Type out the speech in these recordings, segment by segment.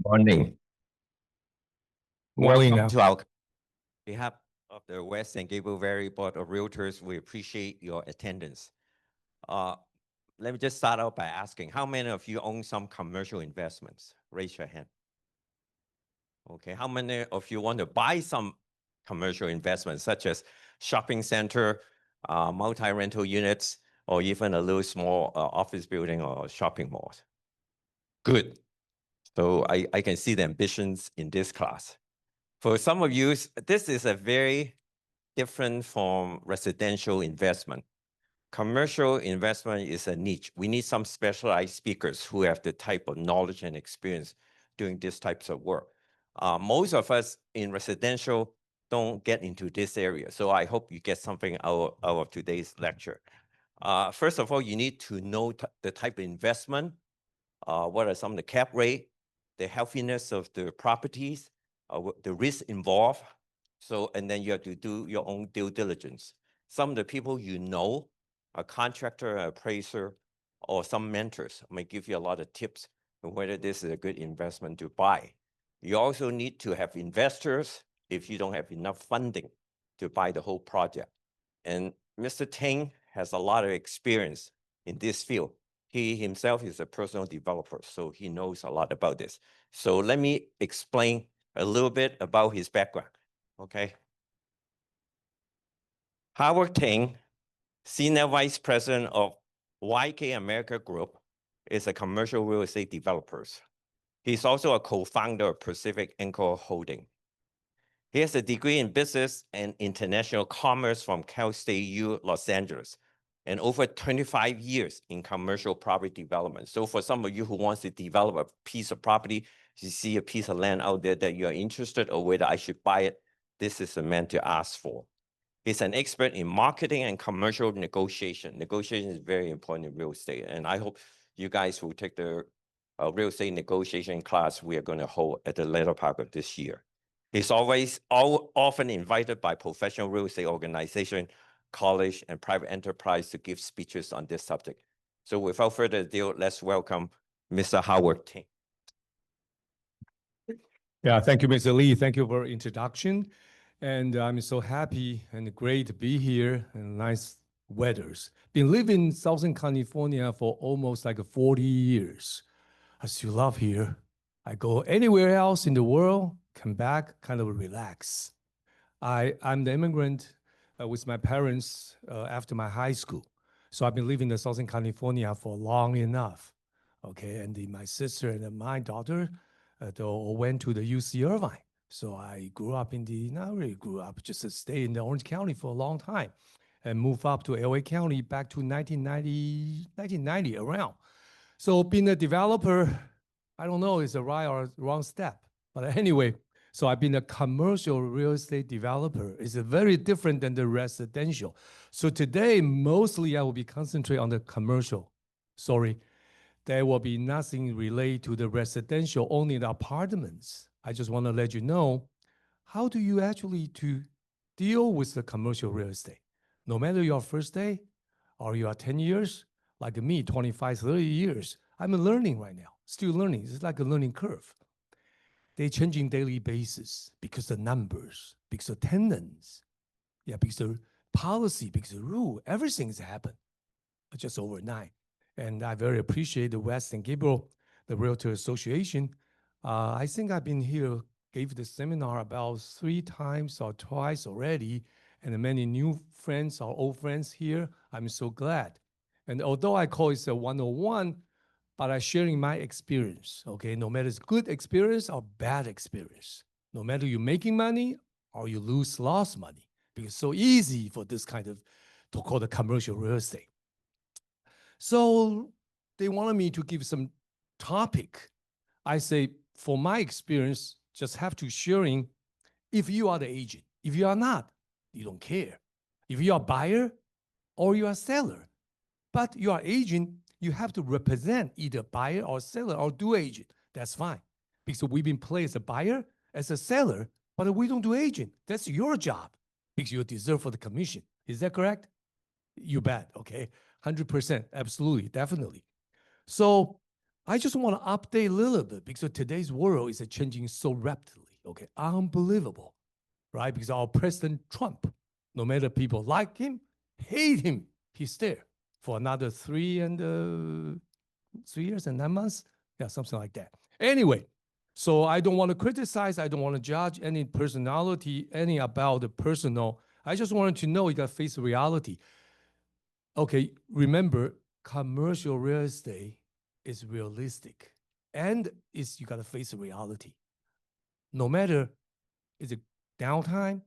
Morning. Morning Welcome now. to our behalf of the West and Gable Valley Board of Realtors. We appreciate your attendance. Let me just start out by asking, how many of you own some commercial investments? Raise your hand. Okay, how many of you want to buy some commercial investments, such as shopping center, multi-rental units, or even a little small office building or shopping mall? Good. So I can see the ambitions in this class. For some of you, this is a very different from residential investment. Commercial investment is a niche. We need some specialized speakers who have the type of knowledge and experience doing these types of work. Most of us in residential don't get into this area. So I hope you get something out of today's lecture. First of all, you need to know the type of investment, what are some of the cap rate, the healthiness of the properties, the risk involved. So, and then you have to do your own due diligence. Some of the people you know, a contractor, an appraiser, or some mentors may give you a lot of tips on whether this is a good investment to buy. You also need to have investors if you don't have enough funding to buy the whole project. And Mr. Ting has a lot of experience in this field. He himself is a personal developer, so he knows a lot about this. So let me explain a little bit about his background, okay? Howard Ting, Senior Vice President of YK America Group, is a commercial real estate developer. He's also a co-founder of Pacific Anchor Holding. He has a degree in business and international commerce from Cal State U, Los Angeles, and over 25 years in commercial property development. So for some of you who wants to develop a piece of property, you see a piece of land out there that you're interested or whether I should buy it, this is the man to ask for. He's an expert in marketing and commercial negotiation. Negotiation is very important in real estate. And I hope you guys will take the real estate negotiation class we are going to hold at the later part of this year. He's often invited by professional real estate organizations, college, and private enterprise to give speeches on this subject. So without further ado, let's welcome Mr. Howard Ting. Yeah, thank you, Mr. Lee. Thank you for introduction. And I'm so happy and great to be here and nice weathers. Been living in Southern California for almost like 40 years. I still love here. I go anywhere else in the world, come back, kind of relax. I'm the immigrant with my parents after my high school. So I've been living in Southern California for long enough. Okay, and my sister and my daughter they all went to the UC Irvine. So I grew up not really grew up, just stayed in the Orange County for a long time and moved up to LA County back to 1990 around. So being a developer, I don't know, is a right or wrong step. But anyway, so I've been a commercial real estate developer. It's very different than the residential. So today, mostly I will be concentrating on the commercial. Sorry, there will be nothing related to the residential, only the apartments. I just want to let you know, how do you actually to deal with the commercial real estate? No matter your first day or you are 10 years, like me, 25, 30 years, I'm learning right now, still learning. It's like a learning curve. They changing daily basis because the numbers, because the tenants, because the policy, because the rule, everything's happened just overnight. And I very appreciate the West and Gable, the Realtor Association. I think I've been here, gave the seminar about 3 times or twice already, and many new friends or old friends here. I'm so glad. And although I call it a 101, but I'm sharing my experience, okay? No matter it's good experience or bad experience, no matter you're making money or you lost money, because it's so easy for this kind of, to call the commercial real estate. So they wanted me to give some topic. I say, for my experience, just have to sharing if you are the agent. If you are not, you don't care. If you are a buyer or you are a seller, but you are agent, you have to represent either buyer or seller or do agent. That's fine. Because we've been playing as a buyer, as a seller, but we don't do agent. That's your job because you deserve for the commission. Is that correct? You bet, okay? 100%, absolutely, definitely. So I just want to update a little bit because today's world is changing so rapidly. Okay, unbelievable, right? Because our President Trump, no matter people like him, hate him, he's there for another 3 years and 9 months. Yeah, something like that. Anyway, so I don't want to criticize. I don't want to judge any personality, any about the personal. I just wanted to know you got to face reality. Okay, remember, commercial real estate is realistic and is you got to face reality. No matter is it downtime,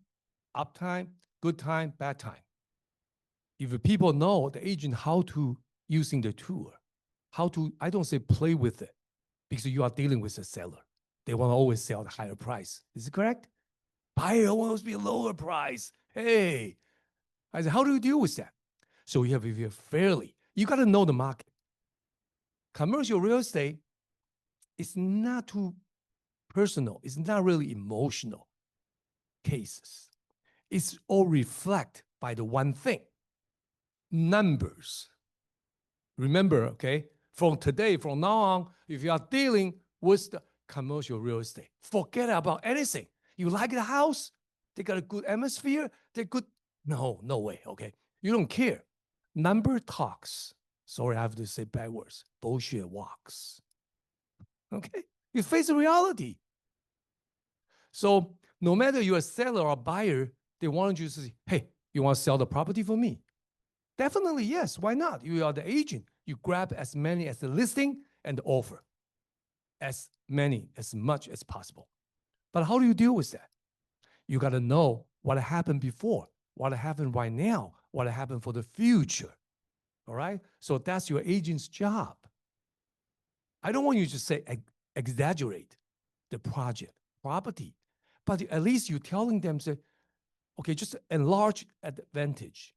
uptime, good time, bad time. If people know the agent how to using the tool, how to, I don't say play with it because you are dealing with a seller. They want to always sell the higher price. Is it correct? Buyer wants to be a lower price. Hey, I said, how do you deal with that? So you have to be fairly. You got to know the market. Commercial real estate is not too personal. It's not really emotional cases. It's all reflect by the one thing, numbers. Remember, okay, from today, from now on, if you are dealing with the commercial real estate, forget about anything. You like the house, they got a good atmosphere, they good. No, no way, okay? You don't care. Number talks. Sorry, I have to say bad words. Bullshit walks. Okay? You face the reality. So no matter you're a seller or a buyer, they want you to say, hey, you want to sell the property for me? Definitely, yes. Why not? You are the agent. You grab as many as the listing and the offer, as many, as much as possible. But how do you deal with that? You got to know what happened before, what happened right now, what happened for the future. All right? So that's your agent's job. I don't want you to say exaggerate the project, property, but at least you're telling them, say, okay, just enlarge advantage,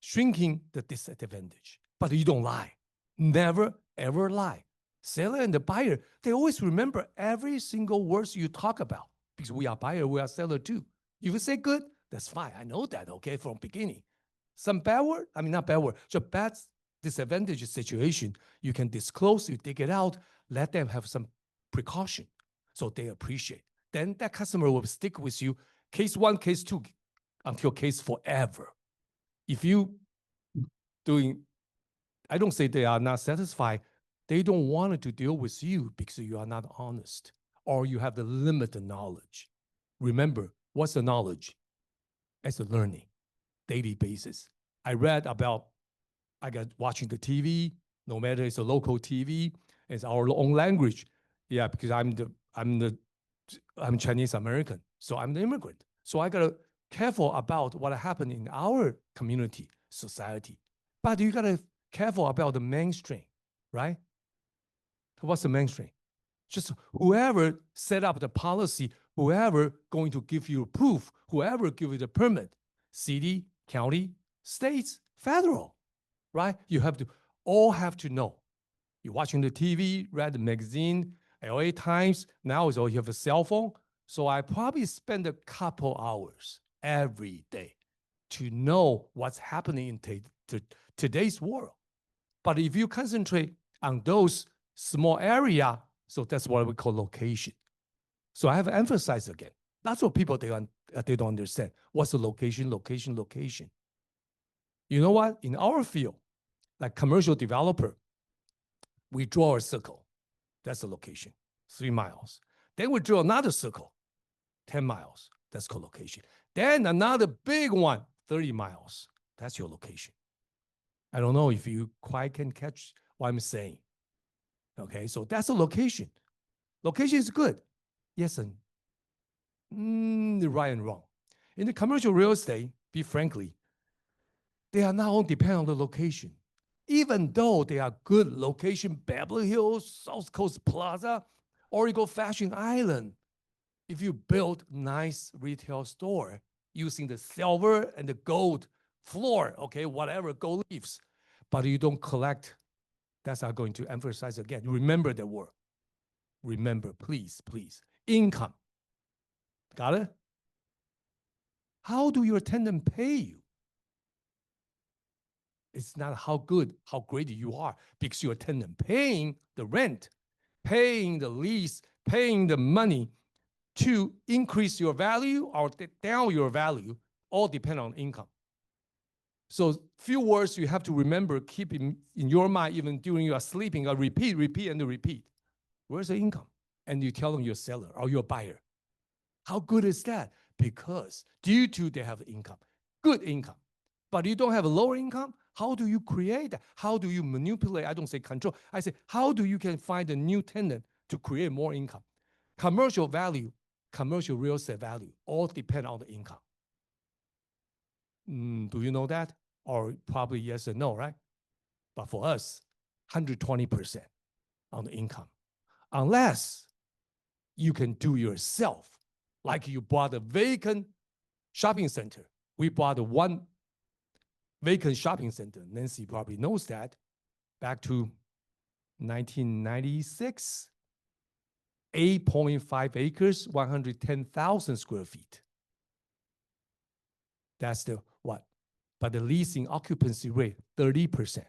shrinking the disadvantage. But you don't lie. Never, ever lie. Seller and the buyer, they always remember every single words you talk about because we are buyer, we are seller too. If you say good, that's fine. I know that, okay, from beginning. Some bad word, I mean, not bad word, just bad disadvantage situation, you can disclose, you dig it out, let them have some precaution so they appreciate. Then that customer will stick with you, case one, case two, until case forever. If you doing, I don't say they are not satisfied, they don't want to deal with you because you are not honest or you have the limited knowledge. Remember, what's the knowledge? It's a learning, daily basis. I read about, I got watching the TV, no matter it's a local TV, it's our own language. Yeah, because I'm Chinese American, so I'm the immigrant. So I gotta careful about what happened in our community, society. But you gotta careful about the mainstream, right? What's the mainstream? Just whoever set up the policy, whoever going to give you proof, whoever give you the permit, city, county, states, federal, right? You have to all have to know. You're watching the TV, read the magazine, LA Times. Now is all you have a cell phone. So I probably spend a couple hours every day to know what's happening in today's world. But if you concentrate on those small area, so that's what we call location. So I have emphasized again. That's what people they don't understand. What's the location, location, location? You know what? In our field, like commercial developer, we draw a circle. That's the location, 3 miles. Then we draw another circle, 10 miles. That's co-location. Then another big one, 30 miles. That's your location. I don't know if you quite can catch what I'm saying. Okay, so that's a location. Location is good. Yes, and right and wrong. In the commercial real estate, be frankly, they are not all depend on the location. Even though they are good location, Beverly Hills, South Coast Plaza, Oracle Fashion Island, if you build nice retail store using the silver and the gold floor, okay, whatever, gold leaves, but you don't collect, that's I'm going to emphasize again. Remember the word. Remember, please, please. Income. Got it? How do your tenant pay you? It's not how good, how great you are, because you're a tenant paying the rent, paying the lease, paying the money to increase your value or down your value, all depend on income. So few words you have to remember, keep in your mind even during you are sleeping, repeat, repeat, and repeat. Where's the income? And you tell them your seller or your buyer. How good is that? Because due to they have income, good income, but you don't have a lower income, how do you create that? How do you manipulate? I don't say control. I say, how do you can find a new tenant to create more income? Commercial value, commercial real estate value, all depend on the income. Do you know that? Or probably yes or no, right? But for us, 120% on the income. Unless you can do yourself, like you bought a vacant shopping center. We bought one vacant shopping center. Nancy probably knows that. Back to 1996, 8.5 acres, 110,000 square feet. That's the what? But the leasing occupancy rate, 30%.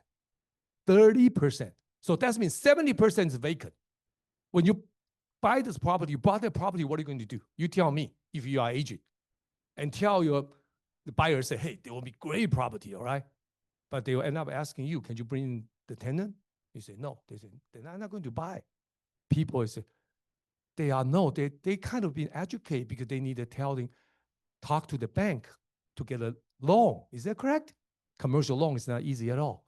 30%. So that means 70% is vacant. When you buy this property, you bought that property, what are you going to do? You tell me if you are agent. And tell the buyer, say, hey, there will be great property, all right? But they will end up asking you, can you bring the tenant? You say, no. They say, then I'm not going to buy. People say, they kind of been educated because they need to talk to the bank to get a loan. Is that correct? Commercial loan is not easy at all.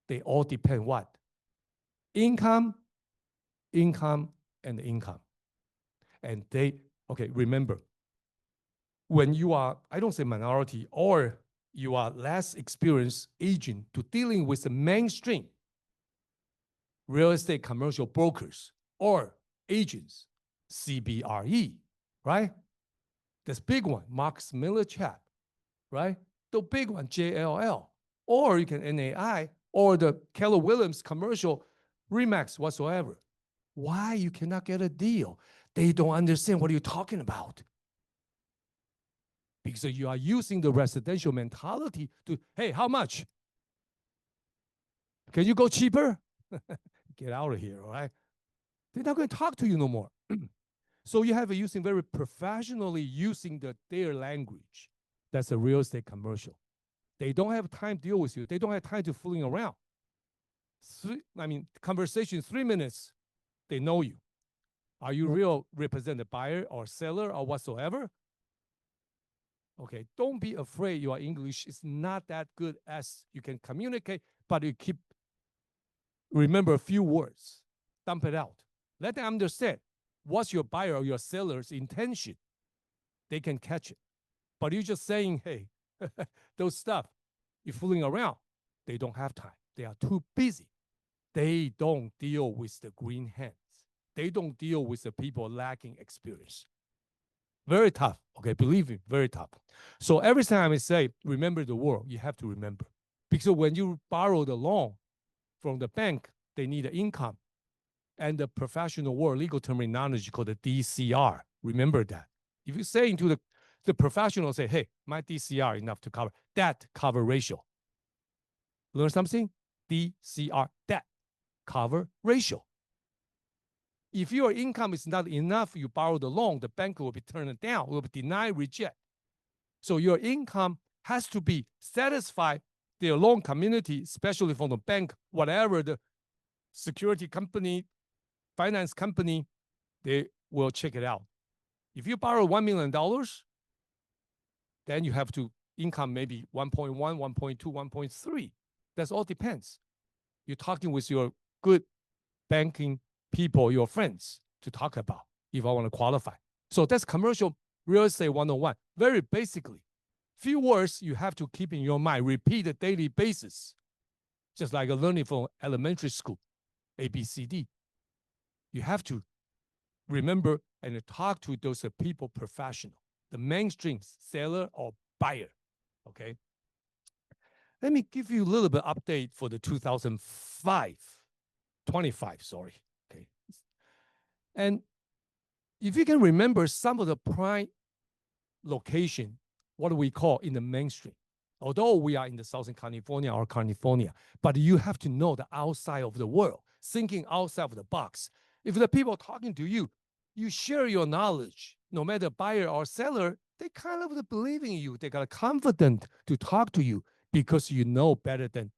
They all depend what? Income, income, and income. And remember, when you are, I don't say minority, or you are less experienced agent to dealing with the mainstream real estate commercial brokers or agents, CBRE, right? This big one, Marcus Miller Chap, right? The big one, JLL, or you can NAI, or the Keller Williams commercial Remax whatsoever. Why you cannot get a deal? They don't understand what you're talking about. Because you are using the residential mentality to, hey, how much? Can you go cheaper? Get out of here, all right? They're not going to talk to you no more. So you have a using very professionally using their language. That's a real estate commercial. They don't have time to deal with you. They don't have time to fooling around. Conversation 3 minutes, they know you. Are you real representative buyer or seller or whatsoever? Okay, don't be afraid your English is not that good as you can communicate, but you remember a few words, dump it out. Let them understand what's your buyer or your seller's intention. They can catch it. But you're just saying, hey, those stuff, you're fooling around. They don't have time. They are too busy. They don't deal with the green hands. They don't deal with the people lacking experience. Very tough. Okay, believe me, very tough. So every time I say, remember the word, you have to remember. Because when you borrow the loan from the bank, they need the income. And the professional word, legal terminology called the DCR. Remember that. If you say into the professional, say, hey, my DCR enough to cover that cover ratio. Learn something? DCR, that cover ratio. If your income is not enough, you borrow the loan, the bank will be turned down, will be denied, reject. So your income has to be satisfied their loan community, especially from the bank, whatever the security company, finance company, they will check it out. If you borrow $1 million, then you have to income maybe 1.1, 1.2, 1.3. That all depends. You're talking with your good banking people, your friends, to talk about if I want to qualify. So that's commercial real estate 101. Very basically, few words you have to keep in your mind, repeat a daily basis, just like a learning from elementary school, A, B, C, D. You have to remember and talk to those people professional, the mainstream seller or buyer, okay? Let me give you a little bit update for the 25, sorry, okay? And if you can remember some of the prime location, what do we call in the mainstream? Although we are in the Southern California or California, but you have to know the outside of the world, thinking outside of the box. If the people talking to you, you share your knowledge, no matter buyer or seller, they kind of believe in you. They got confident to talk to you because you know better than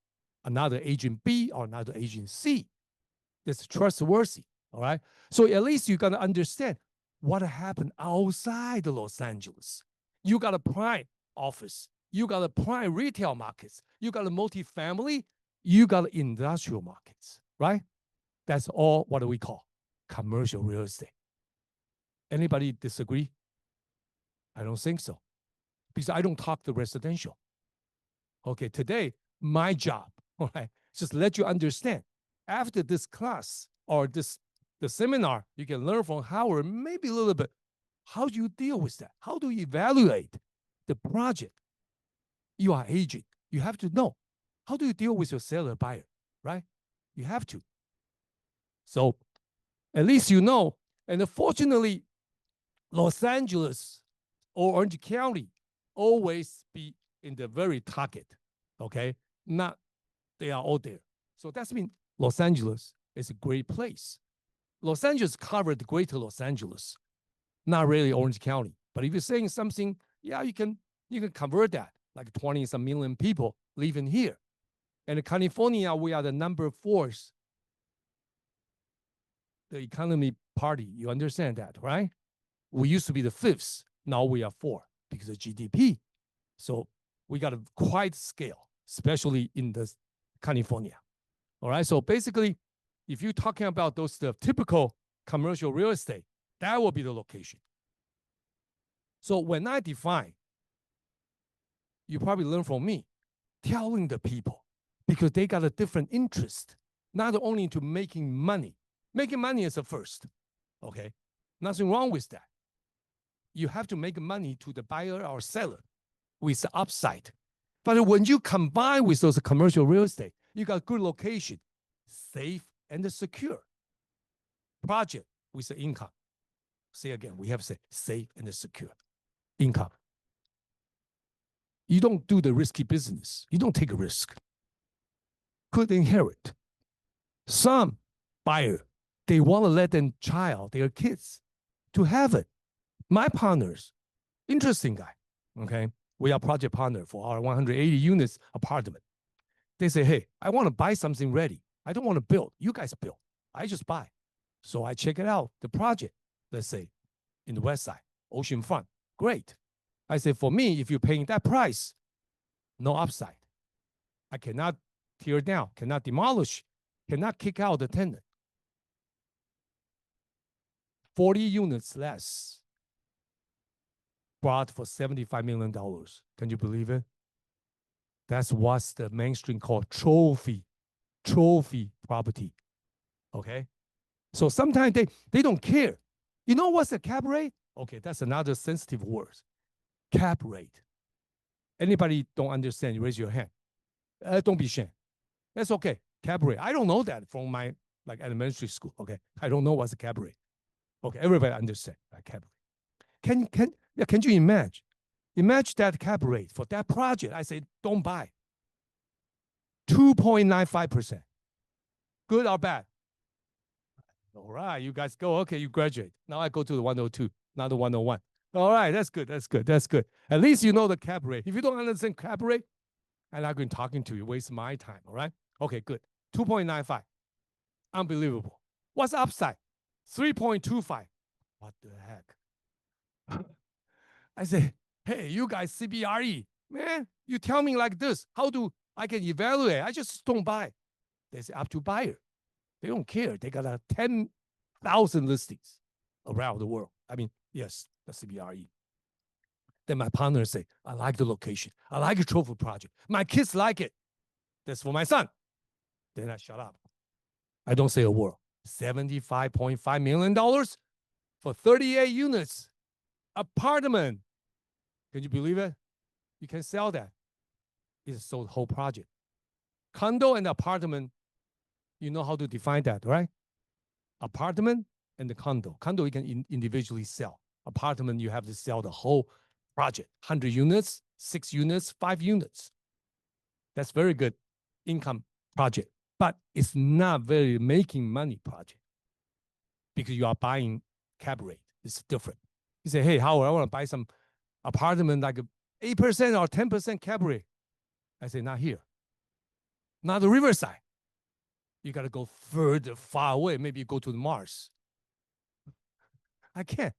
another agent B or another agent C. That's trustworthy. All right. So at least you got to understand what happened outside Los Angeles. You got a prime office. You got a prime retail markets. You got a multifamily. You got industrial markets, right? That's all what we call commercial real estate. Anybody disagree? I don't think so. Because I don't talk the residential. Okay, today, my job, all right, just let you understand. After this class or the seminar, you can learn from Howard maybe a little bit. How do you deal with that? How do you evaluate the project? You are agent. You have to know. How do you deal with your seller buyer, right? You have to. So at least you know. And fortunately, Los Angeles or Orange County always be in the very target, okay? Not they are all there. So that's mean Los Angeles is a great place. Los Angeles covered greater Los Angeles, not really Orange County. But if you're saying something, yeah, you can convert that, like 20 some million people living here. And in California, we are the number 4, the economy party. You understand that, right? We used to be the 5th. Now we are 4 because of GDP. So we got a quite scale, especially in the California. All right. So basically, if you're talking about those the typical commercial real estate, that will be the location. So when I define, you probably learn from me, telling the people, because they got a different interest, not only to making money. Making money is the first. Okay. Nothing wrong with that. You have to make money to the buyer or seller with the upside. But when you combine with those commercial real estate, you got good location, safe and secure. Project with the income. Say again, we have to say safe and secure income. You don't do the risky business. You don't take a risk. Could inherit. Some buyer, they want to let their child, their kids, to have it. My partners, interesting guy, okay? We are project partner for our 180 units apartment. They say, hey, I want to buy something ready. I don't want to build. You guys build. I just buy. So I check it out, the project, let's say, in the west side, oceanfront. Great. I say, for me, if you're paying that price, no upside. I cannot tear down, cannot demolish, cannot kick out the tenant. 40 units less bought for $75 million. Can you believe it? That's what's the mainstream called trophy property. Okay? So sometimes they don't care. You know what's a cap rate? Okay, that's another sensitive word. Cap rate. Anybody don't understand, you raise your hand. Don't be ashamed. That's okay. Cap rate. I don't know that from my elementary school. Okay. I don't know what's a cap rate. Okay, everybody understand cap rate. Can you imagine? Imagine that cap rate for that project. I say, don't buy. 2.95%. Good or bad? All right, you guys go. Okay, you graduate. Now I go to the 102, not the 101. All right, that's good. That's good. That's good. At least you know the cap rate. If you don't understand cap rate, I'm not going to talking to you, waste my time. All right. Okay, good. 2.95. Unbelievable. What's the upside? 3.25. What the heck? I say, hey, you guys, CBRE, man, you tell me like this. How do I can evaluate? I just don't buy. They say up to buyer. They don't care. They got 10,000 listings around the world. I mean, yes, the CBRE. Then my partner say, I like the location. I like a trophy project. My kids like it. That's for my son. Then I shut up. I don't say a word. $75.5 million for 38 units. Apartment. Can you believe it? You can sell that. It's sold whole project. Condo and apartment, you know how to define that, right? Apartment and the condo. Condo you can individually sell. Apartment, you have to sell the whole project. 100 units, 6 units, 5 units. That's very good income project, but it's not very making money project because you are buying cap rate. It's different. You say, hey, Howard, I want to buy some apartment like 8% or 10% cap rate. I say, not here. Not the Riverside. You got to go further, far away. Maybe you go to Mars. I can't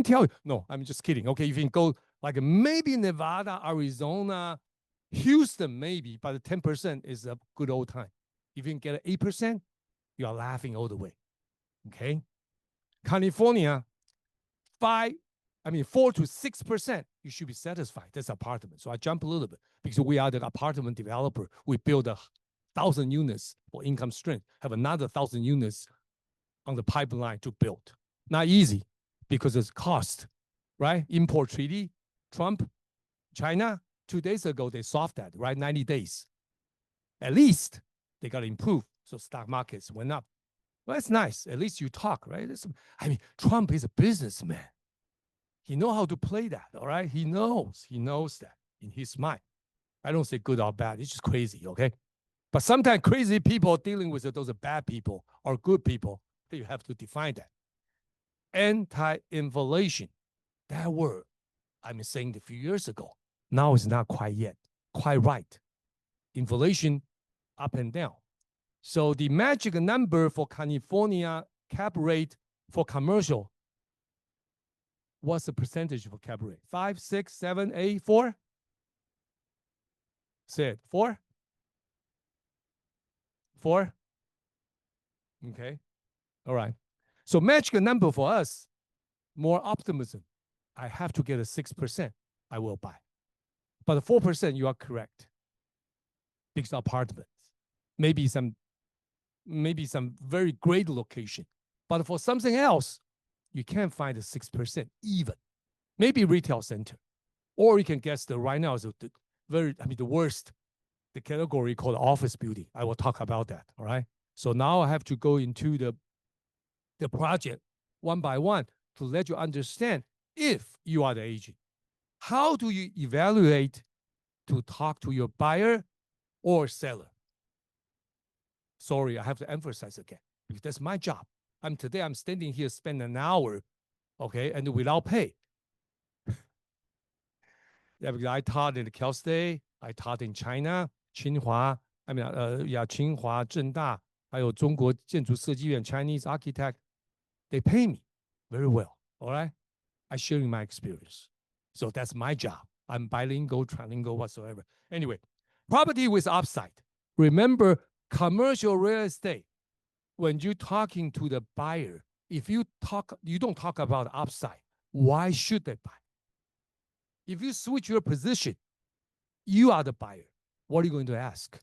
tell you. No, I'm just kidding. Okay, you can go like maybe Nevada, Arizona, Houston, maybe, but the 10% is a good old time. If you can get 8%, you are laughing all the way. Okay, California, 4 to 6%, you should be satisfied. That's apartment. So I jump a little bit because we are the apartment developer. We build 1,000 units for income stream, have another 1,000 units on the pipeline to build. Not easy because it's cost, right? Import treaty, Trump, China, 2 days ago, they solved that, right? 90 days. At least they got to improve. So stock markets went up. Well, that's nice. At least you talk, right? Trump is a businessman. He knows how to play that, all right? He knows that in his mind. I don't say good or bad. It's just crazy, okay? But sometimes crazy people dealing with those are bad people or good people. You have to define that. Anti-inflation, that word I'm saying a few years ago. Now it's not quite right. Inflation up and down. So the magic number for California cap rate for commercial, what's the percentage for cap rate? 5, 6, 7, 8, 4? Say it. 4? 4? Okay. All right. So magic number for us, more optimism. I have to get a 6%. I will buy. But the 4%, you are correct. Because apartments, maybe some very great location. But for something else, you can't find the 6% even. Maybe retail center. Or you can guess the right now is the worst, the category called office building. I will talk about that. All right. So now I have to go into the project one by one to let you understand if you are the agent. How do you evaluate to talk to your buyer or seller? Sorry, I have to emphasize again, because that's my job. Today I'm standing here, spend an hour, okay, and without pay. Yeah, because I taught in the Cal State, I taught in China, 清华,清华, 政大, 还有中国建筑设计院, Chinese architect. They pay me very well, all right? I sharing my experience. So that's my job. I'm bilingual, trilingual, whatsoever. Anyway, property with upside. Remember, commercial real estate, when you're talking to the buyer, if you don't talk about upside, why should they buy? If you switch your position, you are the buyer. What are you going to ask?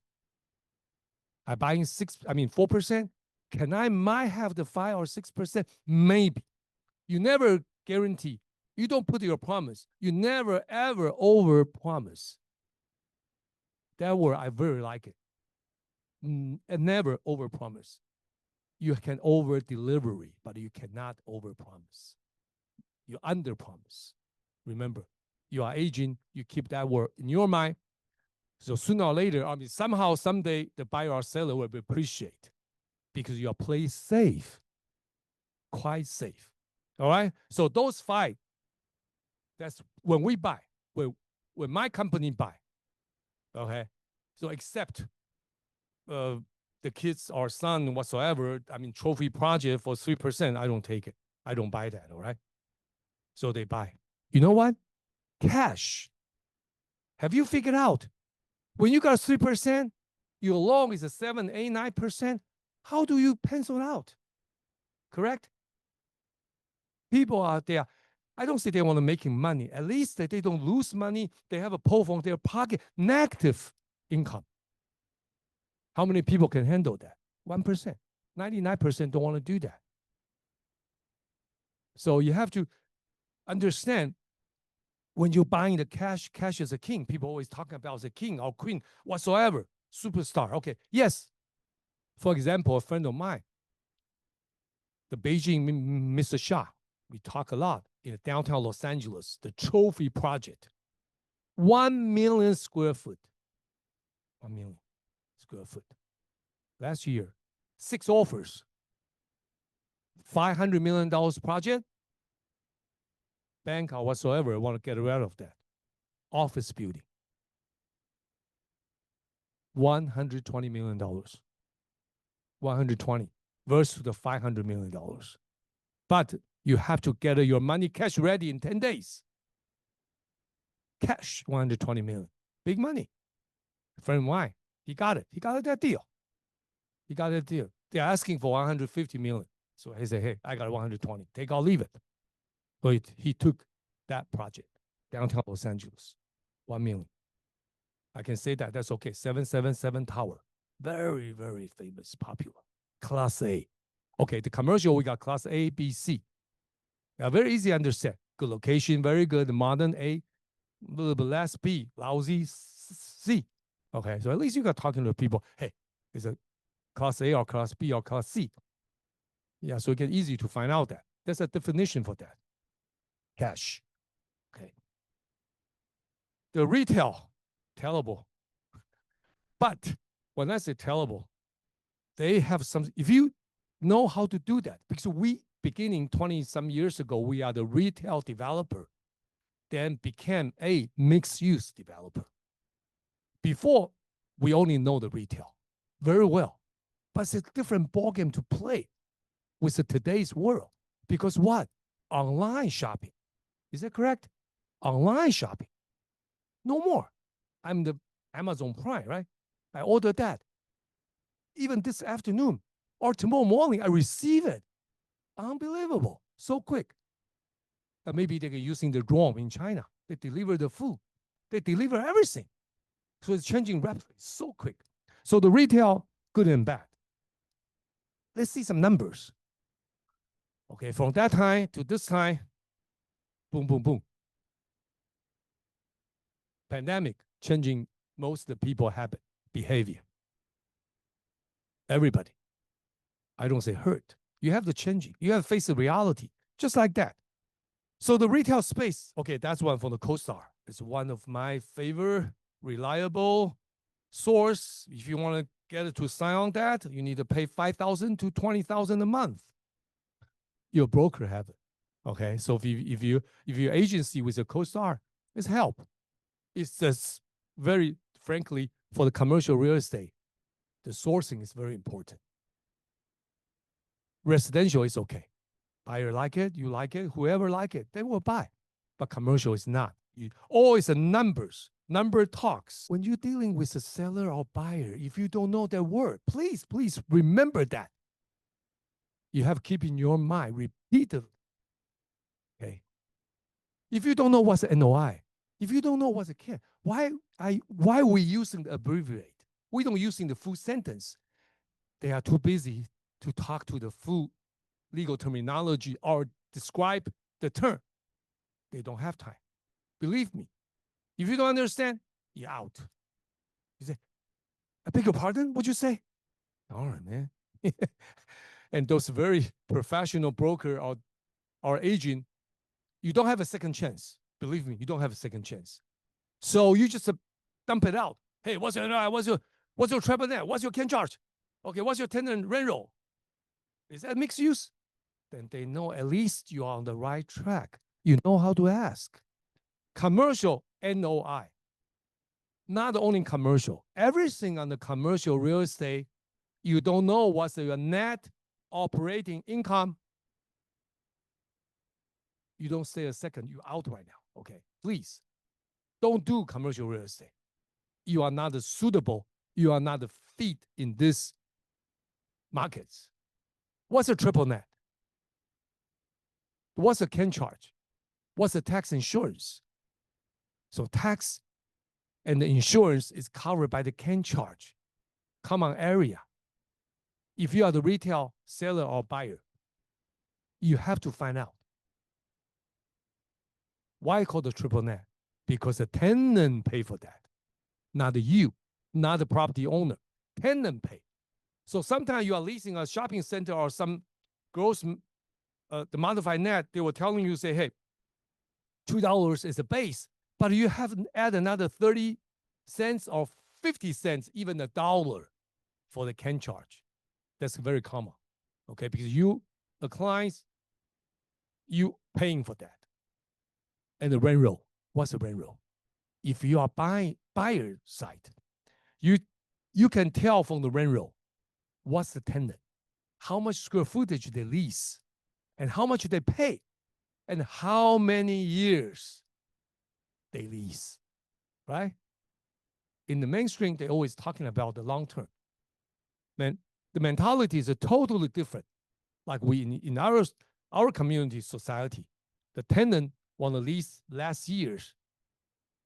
I'm buying 4%. Can I might have the 5 or 6%? Maybe. You never guarantee. You don't put your promise. You never ever over promise. That word I very like it. And never over promise. You can over delivery, but you cannot over promise. You under promise. Remember, you are aging. You keep that word in your mind. So sooner or later, somehow, someday, the buyer or seller will appreciate because you are played safe, quite safe. All right. So those 5. That's when we buy. When my company buy. Okay. So except the kids or son whatsoever, trophy project for 3%, I don't take it. I don't buy that. All right. So they buy. You know what? Cash. Have you figured out when you got 3%, your loan is a 7, 8, 9%? How do you pencil out? Correct? People out there, I don't say they want to making money. At least that they don't lose money. They have a pull from their pocket, negative income. How many people can handle that? 1%. 99% don't want to do that. So you have to understand when you're buying the cash is a king. People always talking about the king or queen, whatsoever, superstar. Okay, yes. For example, a friend of mine, the Beijing Mr. Xia, we talk a lot in downtown Los Angeles, the trophy project, 1 million square foot. 1 million square foot. Last year, 6 offers, $500 million project, bank or whatsoever want to get rid of that. Office building, $120 million. 120 versus the $500 million. But you have to get your money cash ready in 10 days. Cash, 120 million. Big money. Friend, why? He got it. He got that deal. He got that deal. They're asking for 150 million. So he said, hey, I got 120. Take or leave it. So he took that project, downtown Los Angeles, 1 million. I can say that. That's okay. 777 Tower. Very, very famous, popular. Class A. Okay, the commercial, we got Class A, B, C. Now, very easy to understand. Good location, very good. Modern A, a little bit less B, lousy C. Okay, so at least you got talking to people. Hey, is it Class A or Class B or Class C? Yeah, so it get easy to find out that. There's a definition for that. Cash. Okay. The retail, terrible. But when I say terrible, they have some, if you know how to do that, because we, beginning 20 some years ago, we are the retail developer, then became a mixed use developer. Before, we only know the retail very well, but it's a different ballgame to play with today's world. Because what? Online shopping. Is that correct? Online shopping. No more. I'm the Amazon Prime, right? I ordered that. Even this afternoon or tomorrow morning, I receive it. Unbelievable. So quick. Maybe they're using the drone in China. They deliver the food. They deliver everything. So it's changing rapidly, so quick. So the retail, good and bad. Let's see some numbers. Okay, from that time to this time, boom, boom, boom. Pandemic changing most of the people habit, behavior. Everybody. I don't say hurt. You have to change it. You have to face the reality, just like that. So the retail space, okay, that's one from the CoStar. It's one of my favorite, reliable source. If you want to get it to sign on that, you need to pay $5,000 to $20,000 a month. Your broker have it. Okay, so if your agency with a CoStar, it's help. It's just very frankly for the commercial real estate, the sourcing is very important. Residential is okay. Buyer like it, you like it, whoever like it, they will buy. But commercial is not. Always a numbers. Number talks. When you're dealing with a seller or buyer, if you don't know their word, please remember that. You have to keep in your mind repeatedly. Okay. If you don't know what's an NOI, if you don't know what's a CAN, why are we using the abbreviate? We don't using the full sentence. They are too busy to talk to the full legal terminology or describe the term. They don't have time. Believe me. If you don't understand, you're out. You say, I beg your pardon? What'd you say? All right, man. And those very professional broker or agent, you don't have a second chance. Believe me, you don't have a second chance. So you just dump it out. Hey, what's your treble net? What's your CAN charge? Okay, what's your tenant rent roll? Is that mixed use? Then they know at least you're on the right track. You know how to ask. Commercial NOI. Not only commercial. Everything on the commercial real estate, you don't know what's your net operating income. You don't stay a second. You're out right now. Okay, please. Don't do commercial real estate. You are not suitable. You are not fit in this markets. What's a triple net? What's a CAN charge? What's the tax insurance? So tax and the insurance is covered by the CAN charge. Common area. If you are the retail seller or buyer, you have to find out. Why call the triple net? Because the tenant pay for that. Not you, not the property owner. Tenant pay. So sometimes you are leasing a shopping center or some gross, the modified net, they were telling you, say, hey, $2 is the base, but you have to add another 30 cents or 50 cents, even $1 for the can charge. That's very common, okay? Because you, the clients, you paying for that. And the rent roll, what's the rent roll? If you are buyer side, you can tell from the rent roll what's the tenant, how much square footage they lease, and how much they pay, and how many years they lease, right? In the mainstream, they're always talking about the long term. Man, the mentality is totally different. Like we in our community society, the tenant want to lease last years,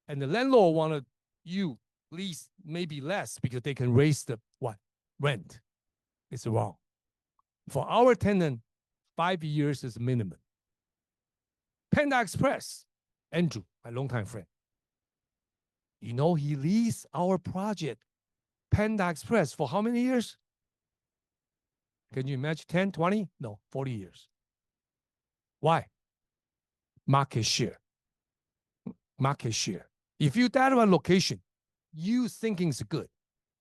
and the landlord want you lease maybe less because they can raise the what rent. It's wrong. For our tenant, 5 years is minimum. Panda Express, Andrew, my longtime friend. You know, he leased our project, Panda Express, for how many years? Can you imagine 10, 20? No, 40 years. Why? Market share. Market share. If you that one location, you thinking is good,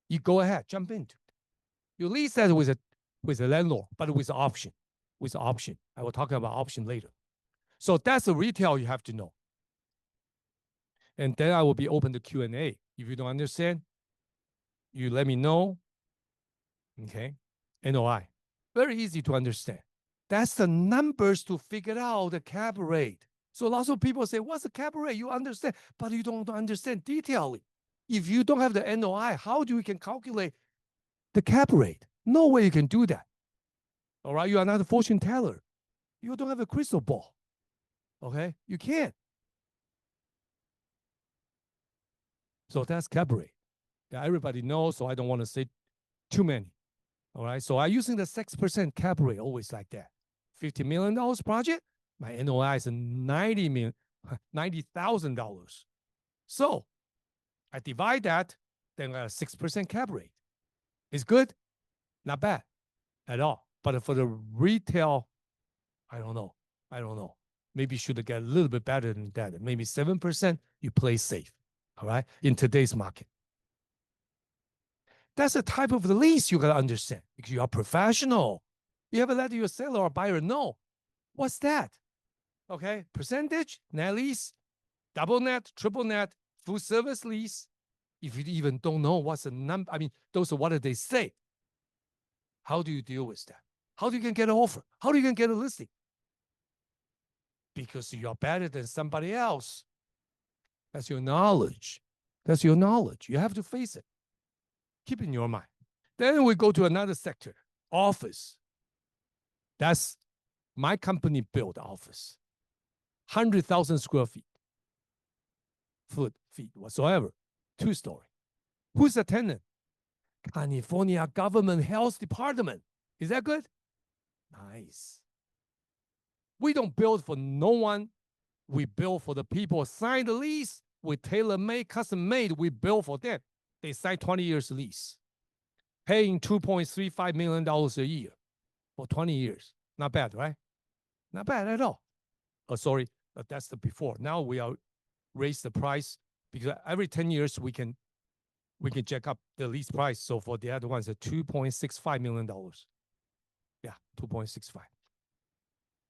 you go ahead, jump into it. You lease that with a landlord, but with option. With option. I will talk about option later. So that's the retail you have to know. And then I will be open to Q&A. If you don't understand, you let me know. Okay. NOI. Very easy to understand. That's the numbers to figure out the cap rate. So lots of people say, what's the cap rate? You understand, but you don't understand detailing. If you don't have the NOI, how do you can calculate the cap rate? No way you can do that. All right, you are not a fortune teller. You don't have a crystal ball. Okay, you can't. So that's cap rate. Yeah, everybody knows, so I don't want to say too many. All right, so I'm using the 6% cap rate, always like that. $50 million project, my NOI is $90,000. So I divide that, then I got a 6% cap rate. It's good, not bad at all. But for the retail, I don't know. Maybe should get a little bit better than that. Maybe 7%, you play safe. All right, in today's market. That's the type of the lease you gotta understand because you are professional. You ever let your seller or buyer know what's that? Okay, percentage, net lease, double net, triple net, full service lease. If you even don't know what's the number, I mean, those are what they say. How do you deal with that? How do you can get an offer? How do you can get a listing? Because you're better than somebody else. That's your knowledge. That's your knowledge. You have to face it. Keep it in your mind. Then we go to another sector, office. That's my company built office, 100,000 square feet whatsoever, 2-story. Who's the tenant? California Government Health Department. Is that good? Nice. We don't build for no one. We build for the people. Sign the lease. We tailor-made, custom-made. We build for them. They sign 20 years lease, paying $2.35 million a year for 20 years. Not bad, right? Not bad at all. Sorry, that's the before. Now we are raise the price because every 10 years we can jack up the lease price. So for the other ones, $2.65 million. Yeah, 2.65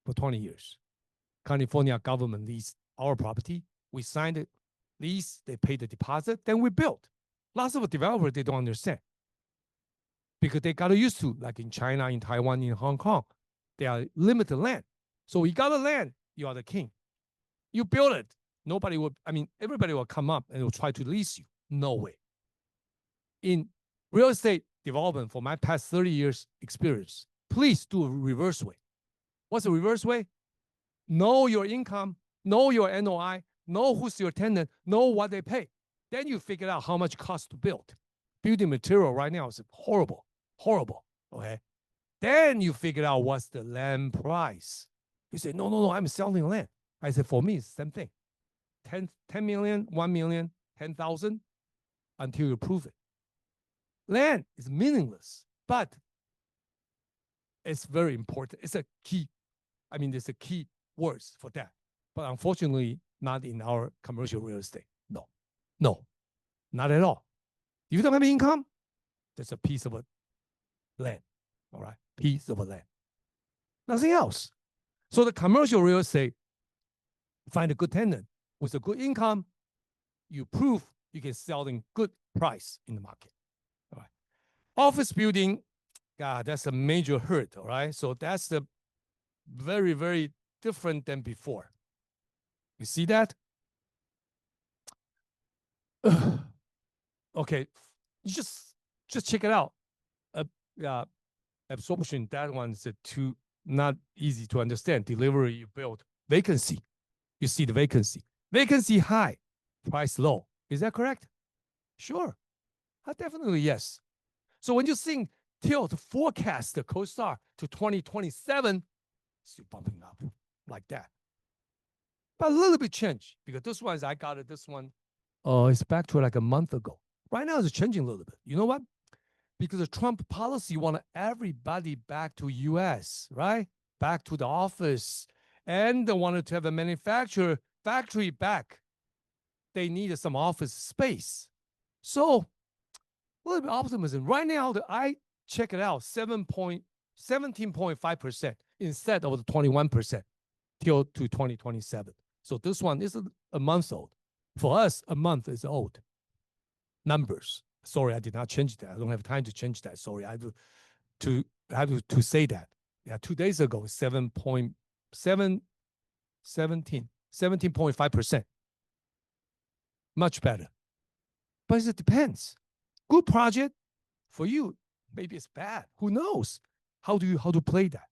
for 20 years. California government leased our property. We signed it, lease, they paid the deposit, then we built. Lots of developers, they don't understand because they got used to, like in China, in Taiwan, in Hong Kong, they are limited land. So you got the land, you are the king. You build it. Nobody will, everybody will come up and will try to lease you. No way. In real estate development, for my past 30 years experience, please do a reverse way. What's the reverse way? Know your income, know your NOI, know who's your tenant, know what they pay. Then you figure out how much cost to build. Building material right now is horrible, okay? Then you figure out what's the land price. You say, no, I'm selling land. I said, for me, it's the same thing. 10 million, 1 million, 10,000 until you prove it. Land is meaningless, but it's very important. It's a key. There's a key words for that. But unfortunately, not in our commercial real estate. No, not at all. If you don't have income, there's a piece of a land. All right, piece of a land. Nothing else. So the commercial real estate, find a good tenant with a good income, you prove you can sell in good price in the market. All right. Office building, God, that's a major hurt. All right. So that's the very, very different than before. You see that? Okay. You just check it out. Yeah, absorption, that one's too not easy to understand. Delivery you build. Vacancy. You see the vacancy. Vacancy high, price low. Is that correct? Sure. Definitely yes. So when you think tilt forecast the CoStar to 2027, still bumping up like that. But a little bit change because this one, I got it, this one, it's back to like a month ago. Right now it's changing a little bit. You know what? Because the Trump policy wanted everybody back to US, right? Back to the office. And they wanted to have a manufacturer factory back. They needed some office space. So a little bit optimism. Right now, I check it out, 17.5% instead of the 21% till to 2027. So this one is a month old. For us, a month is old. Numbers. Sorry, I did not change that. I don't have time to change that. Sorry, I have to say that. Yeah, 2 days ago, 17.5%. Much better. But it depends. Good project for you, maybe it's bad. Who knows? How to play that?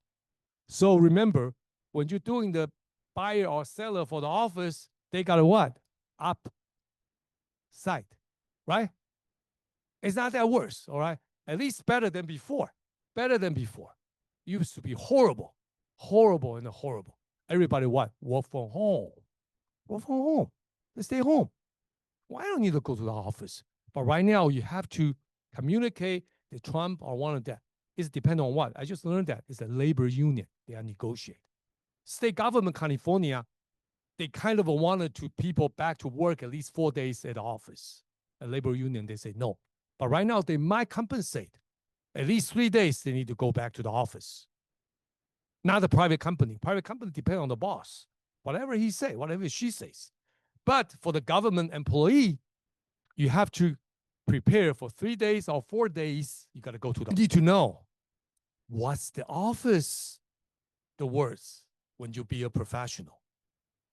So remember, when you're doing the buyer or seller for the office, they got a what? Up side, right? It's not that worse, all right? At least better than before. Better than before. Used to be horrible, horrible and horrible. Everybody what? Work from home. Work from home. They stay home. Well, I don't need to go to the office. But right now, you have to communicate. The Trump or one of that. It's dependent on what? I just learned that it's a labor union. They are negotiating. State government, California, they kind of wanted to people back to work at least 4 days at the office. A labor union, they say no. But right now, they might compensate. At least 3 days, they need to go back to the office. Not a private company. Private company depend on the boss. Whatever he say, whatever she says. But for the government employee, you have to prepare for 3 days or 4 days. You got to go to the. You need to know what's the office, the words when you be a professional.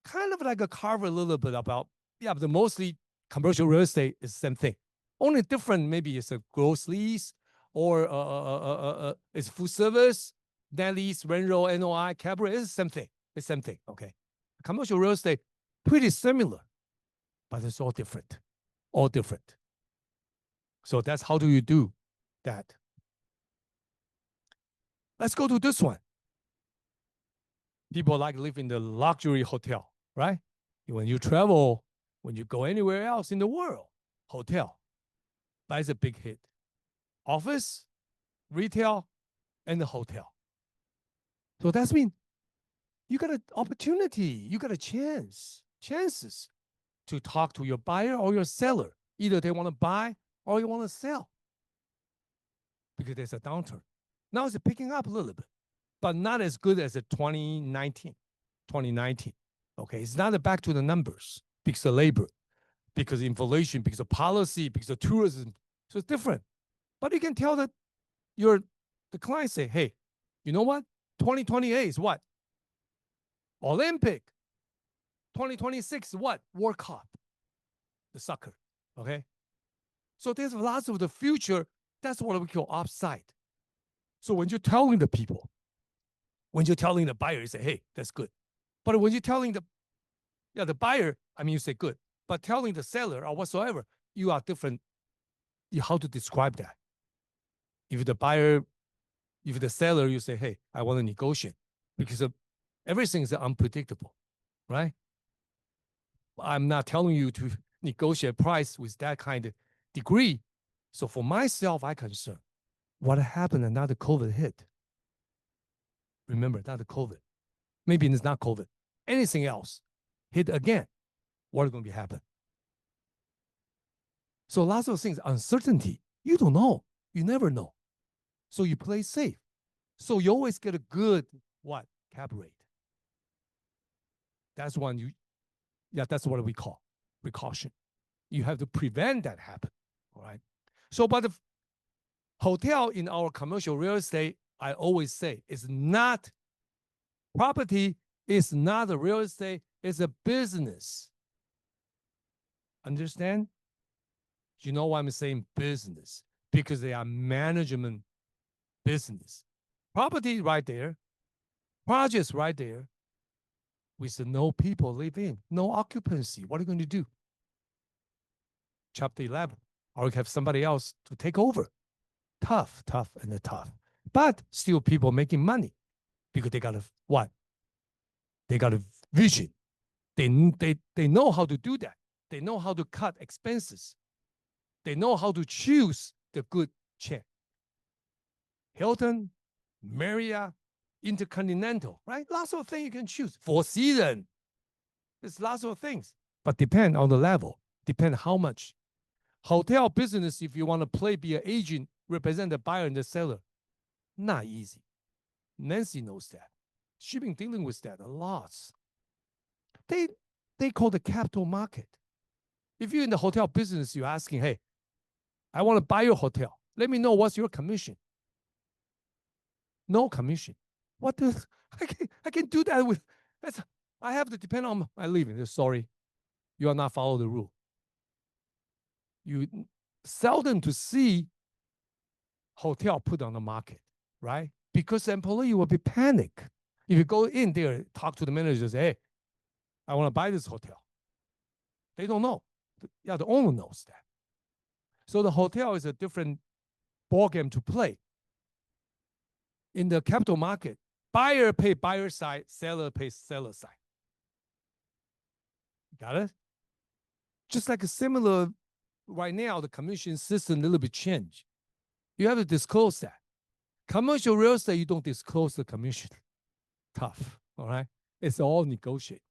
Kind of like a cover a little bit about, yeah, but mostly commercial real estate is the same thing. Only different, maybe it's a gross lease or it's food service, net lease, rental, NOI, cap rate. It's the same thing. It's the same thing, okay? Commercial real estate, pretty similar, but it's all different. All different. So that's how do you do that? Let's go to this one. People like live in the luxury hotel, right? When you travel, when you go anywhere else in the world, hotel. That's a big hit. Office, retail, and the hotel. So that's mean you got an opportunity, you got a chances to talk to your buyer or your seller. Either they want to buy or you want to sell. Because there's a downturn. Now it's picking up a little bit, but not as good as the 2019. Okay, it's not back to the numbers because of labor, because of inflation, because of policy, because of tourism. So it's different. But you can tell that the client say, hey, you know what? 2028 is what? Olympic. 2026 is what? World Cup. The soccer. Okay? So there's lots of the future. That's what we call upside. So when you're telling the people, when you're telling the buyer, you say, hey, that's good. But when you're telling the buyer, I mean, you say good. But telling the seller or whatsoever, you are different. How to describe that? If the seller, you say, hey, I want to negotiate because everything is unpredictable, right? I'm not telling you to negotiate price with that kind of degree. So for myself, I concern what happened another COVID hit. Remember, not the COVID. Maybe it's not COVID. Anything else hit again. What's going to be happen? So lots of things, uncertainty. You don't know. You never know. So you play safe. So you always get a good what? Cap rate. That's one you that's what we call precaution. You have to prevent that happen. All right. So but the hotel in our commercial real estate, I always say, is not property, is not a real estate, it's a business. Understand? You know why I'm saying business? Because they are management business. Property right there, projects right there, with no people live in, no occupancy. What are you going to do? Chapter 11, or have somebody else to take over. Tough, tough, and tough. But still people making money because they got a what? They got a vision. They know how to do that. They know how to cut expenses. They know how to choose the good chain. Hilton, Marriott, Intercontinental, right? Lots of things you can choose. Four Seasons. There's lots of things, but depend on the level. Depend how much. Hotel business, if you want to play, be an agent, represent the buyer and the seller, not easy. Nancy knows that. She's been dealing with that a lot. They call the capital market. If you're in the hotel business, you're asking, hey, I want to buy your hotel. Let me know what's your commission. No commission. What the? I can do that with. I have to depend on my living. Sorry, you are not follow the rule. You seldom to see hotel put on the market, right? Because the employee will be panic. If you go in there, talk to the manager, say, hey, I want to buy this hotel. They don't know. Yeah, the owner knows that. So the hotel is a different ballgame to play. In the capital market, buyer pay buyer side, seller pays seller side. Got it? Just like a similar, right now, the commission system a little bit changed. You have to disclose that. Commercial real estate, you don't disclose the commission. Tough, all right? It's all negotiable,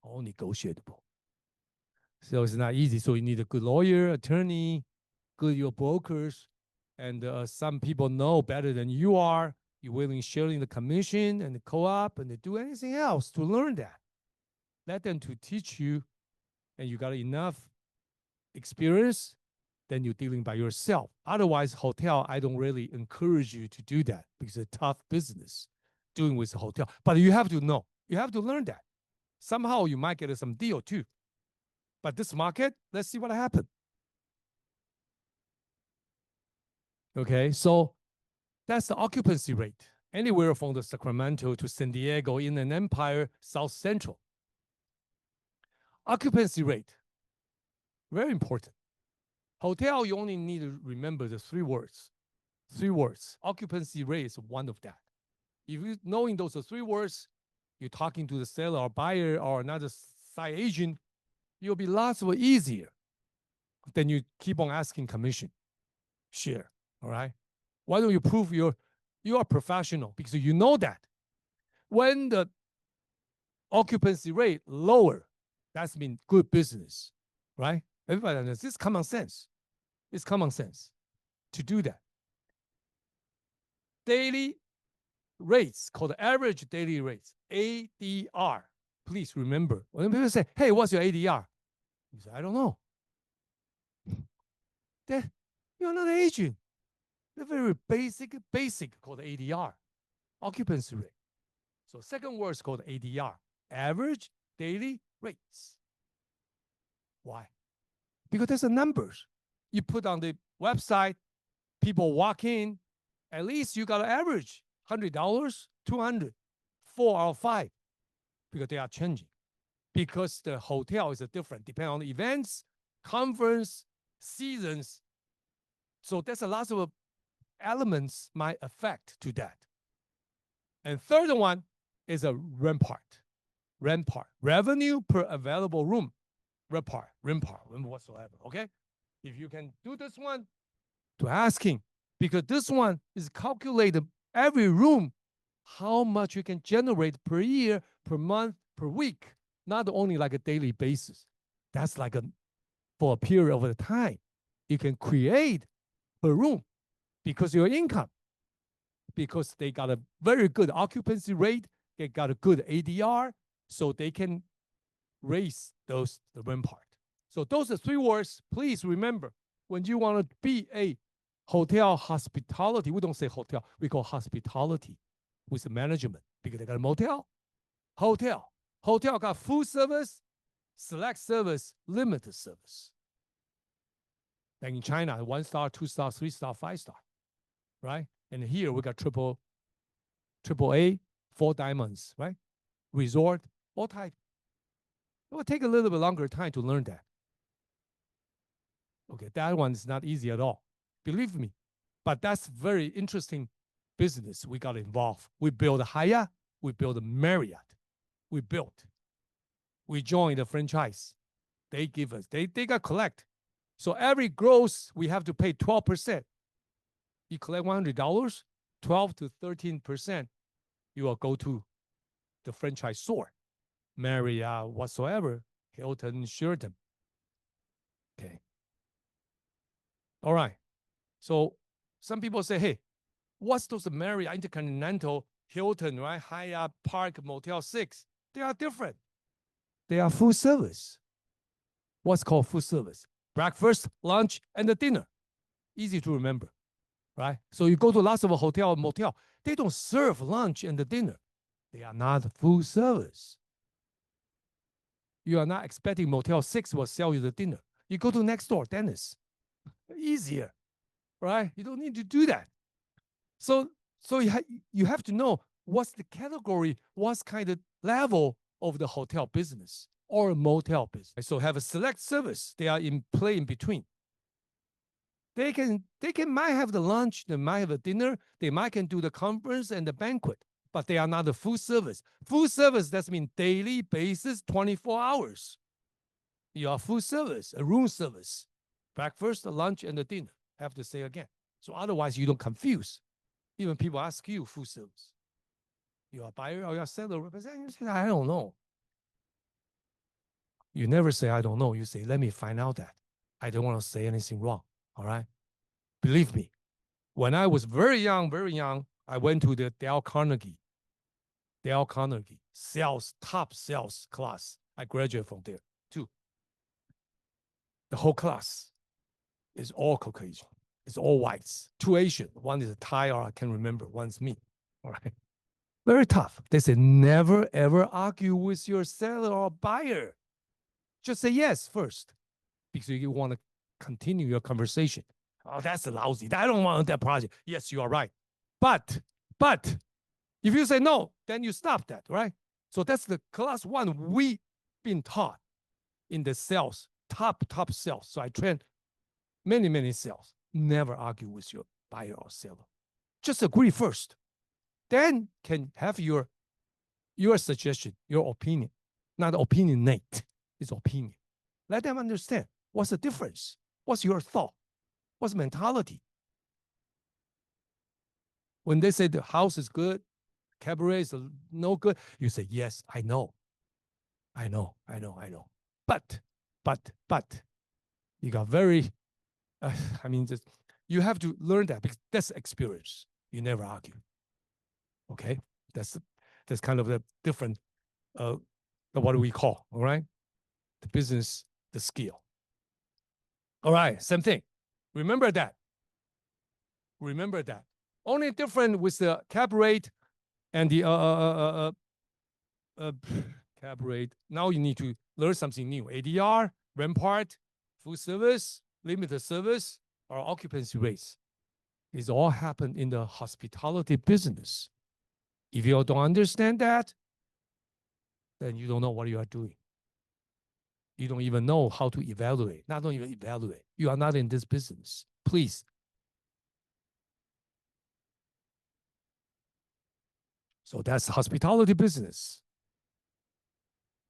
all negotiable. So it's not easy. So you need a good lawyer, attorney, good your brokers, and some people know better than you are. You're willing sharing the commission and the co-op and to do anything else to learn that. Let them to teach you, and you got enough experience, then you're dealing by yourself. Otherwise, hotel, I don't really encourage you to do that because it's a tough business doing with a hotel. But you have to know, you have to learn that. Somehow you might get some deal too. But this market, let's see what happens. Okay, so that's the occupancy rate. Anywhere from the Sacramento to San Diego, Inland Empire, South Central. Occupancy rate, very important. Hotel, you only need to remember the 3 words. 3 words. Occupancy rate is one of that. If you knowing those 3 words, you're talking to the seller or buyer or another side agent, you'll be lots of easier. Then you keep on asking commission, share. All right. Why don't you prove you are professional? Because you know that when the occupancy rate lower, that's mean good business, right? Everybody knows this is common sense. It's common sense to do that. Daily rates, called average daily rates, ADR. Please remember, when people say, hey, what's your ADR? You say, I don't know. You're not an agent. The very basic called ADR, occupancy rate. So second word is called ADR, average daily rates. Why? Because there's a numbers. You put on the website, people walk in, at least you got to average $100, $200, 4 or 5, because they are changing. Because the hotel is different, depending on the events, conference, seasons. So there's a lot of elements might affect to that. And third one is a REMPART. REMPART, revenue per available room. REMPART, whatsoever, okay? If you can do this one, to asking, because this one is calculated every room, how much you can generate per year, per month, per week, not only like a daily basis. That's like for a period of time. You can create per room because your income, because they got a very good occupancy rate, they got a good ADR, so they can raise the rent part. So those are three words. Please remember, when you want to be a hotel hospitality, we don't say hotel, we call hospitality with the management because they got a motel, hotel. Hotel got full service, select service, limited service. Like in China, 1 star, 2 star, 3 star, 5 star, right? And here we got triple A, 4 diamonds, right? Resort, all type. It will take a little bit longer time to learn that. Okay, that one is not easy at all. Believe me. But that's very interesting business we got involved. We built Hyatt, we built Marriott, we joined the franchise. They give us, they got collect. So every gross, we have to pay 12%. You collect $100, 12 to 13%, you will go to the franchisor, Marriott, whatsoever, Hilton, Sheraton. Okay. All right. So some people say, hey, what's those Marriott, Intercontinental, Hilton, right? Hyatt, Park, Motel 6. They are different. They are full service. What's called full service? Breakfast, lunch, and the dinner. Easy to remember, right? So you go to lots of a hotel or motel, they don't serve lunch and the dinner. They are not full service. You are not expecting Motel 6 will sell you the dinner. You go to next door, Dennis. Easier, right? You don't need to do that. So you have to know what's the category, what's kind of level of the hotel business or a motel business. So have a select service. They are in play in between. They might have the lunch, they might have a dinner, they might can do the conference and the banquet, but they are not a full service. Full service, that means daily basis, 24 hours. You are full service, a room service. Breakfast, the lunch, and the dinner. I have to say again. So otherwise you don't confuse. Even people ask you full service. You are a buyer or you are a seller representative, you say, I don't know. You never say, I don't know. You say, let me find out that. I don't want to say anything wrong. All right? Believe me, when I was very young, I went to the Dale Carnegie top sales class. I graduated from there too. The whole class is all Caucasian. It's all whites. 2 Asian. One is a Thai, or I can't remember. One's me. All right. Very tough. They say, never ever argue with your seller or buyer. Just say yes first, because you want to continue your conversation. Oh, that's lousy. I don't want that project. Yes, you are right. But if you say no, then you stop that, right? So that's the class one we been taught in the sales, top sales. So I train many sales. Never argue with your buyer or seller. Just agree first. Then can have your suggestion, your opinion. Not opinionate, it's opinion. Let them understand what's the difference. What's your thought? What's mentality? When they say the house is good, cabaret is no good, you say, yes, I know. But, you got very, just, you have to learn that because that's experience. You never argue. Okay? That's kind of the different, what do we call, all right? The business, the skill. All right, same thing. Remember that. Only different with the cap rate and the cap rate. Now you need to learn something new. ADR, rent part, full service, limited service, or occupancy rates. It's all happen in the hospitality business. If you don't understand that, then you don't know what you are doing. You don't even know how to evaluate. Not even evaluate. You are not in this business. Please. So that's hospitality business.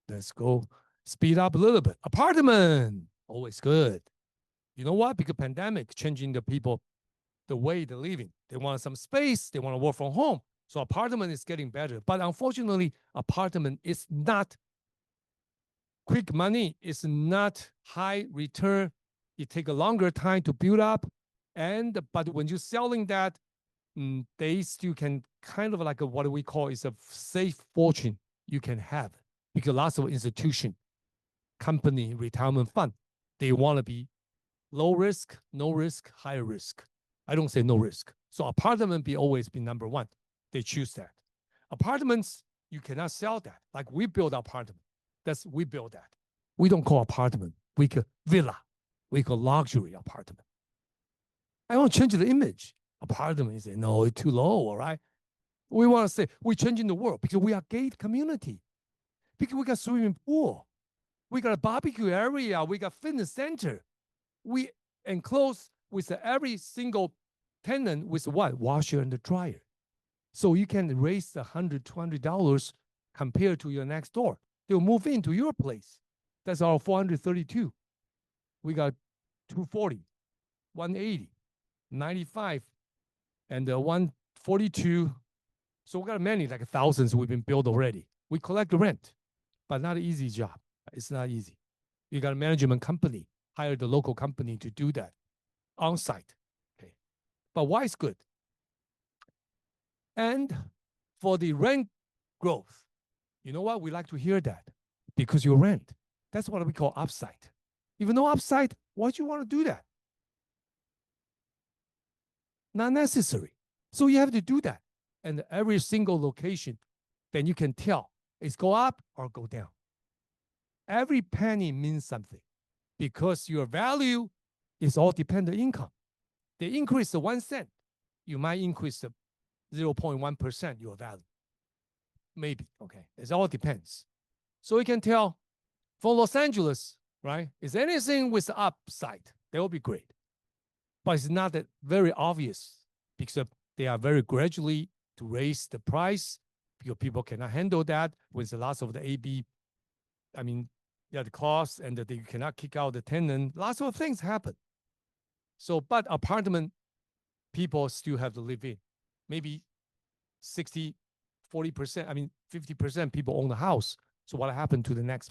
Let's go speed up a little bit. Apartment, always good. You know what? Because pandemic changing the people, the way they're living. They want some space. They want to work from home. So apartment is getting better. But unfortunately, apartment is not quick money. It's not high return It take a longer time to build up, but when you're selling that, they still can kind of like what we call is a safe fortune you can have, because lots of institution, company, retirement fund, they want to be low risk, no risk, high risk. I don't say no risk. So apartment be always be number one. They choose that. Apartments, you cannot sell that. Like we build apartment. We build that. We don't call apartment. We call villa. We call luxury apartment. I want to change the image. Apartment, you say, no, it's too low, all right? We want to say we're changing the world because we are gate community. Because we got swimming pool. We got a barbecue area. We got fitness center. We enclose with every single tenant with what? Washer and the dryer. So you can raise $100, $200 compared to your next door. They'll move into your place. That's our 432. We got 240, 180, 95, and 142. So we got many, like thousands we've been built already. We collect the rent, but not an easy job. It's not easy. You got a management company, hire the local company to do that on site. Okay. But why is good? And for the rent growth, you know what? We like to hear that because you rent. That's what we call upside. If no upside, why do you want to do that? Not necessary. So you have to do that. And every single location, then you can tell it's go up or go down. Every penny means something because your value is all dependent income. They increase the 1 cent, you might increase the 0.1% your value. Maybe, okay. It all depends. So you can tell for Los Angeles, right? Is anything with the upside, that will be great. But it's not that very obvious because they are very gradually to raise the price because people cannot handle that with the loss of the the cost, and that they cannot kick out the tenant. Lots of things happen. So, but apartment people still have to live in. Maybe 60, 40%, 50% people own the house. So what happened to the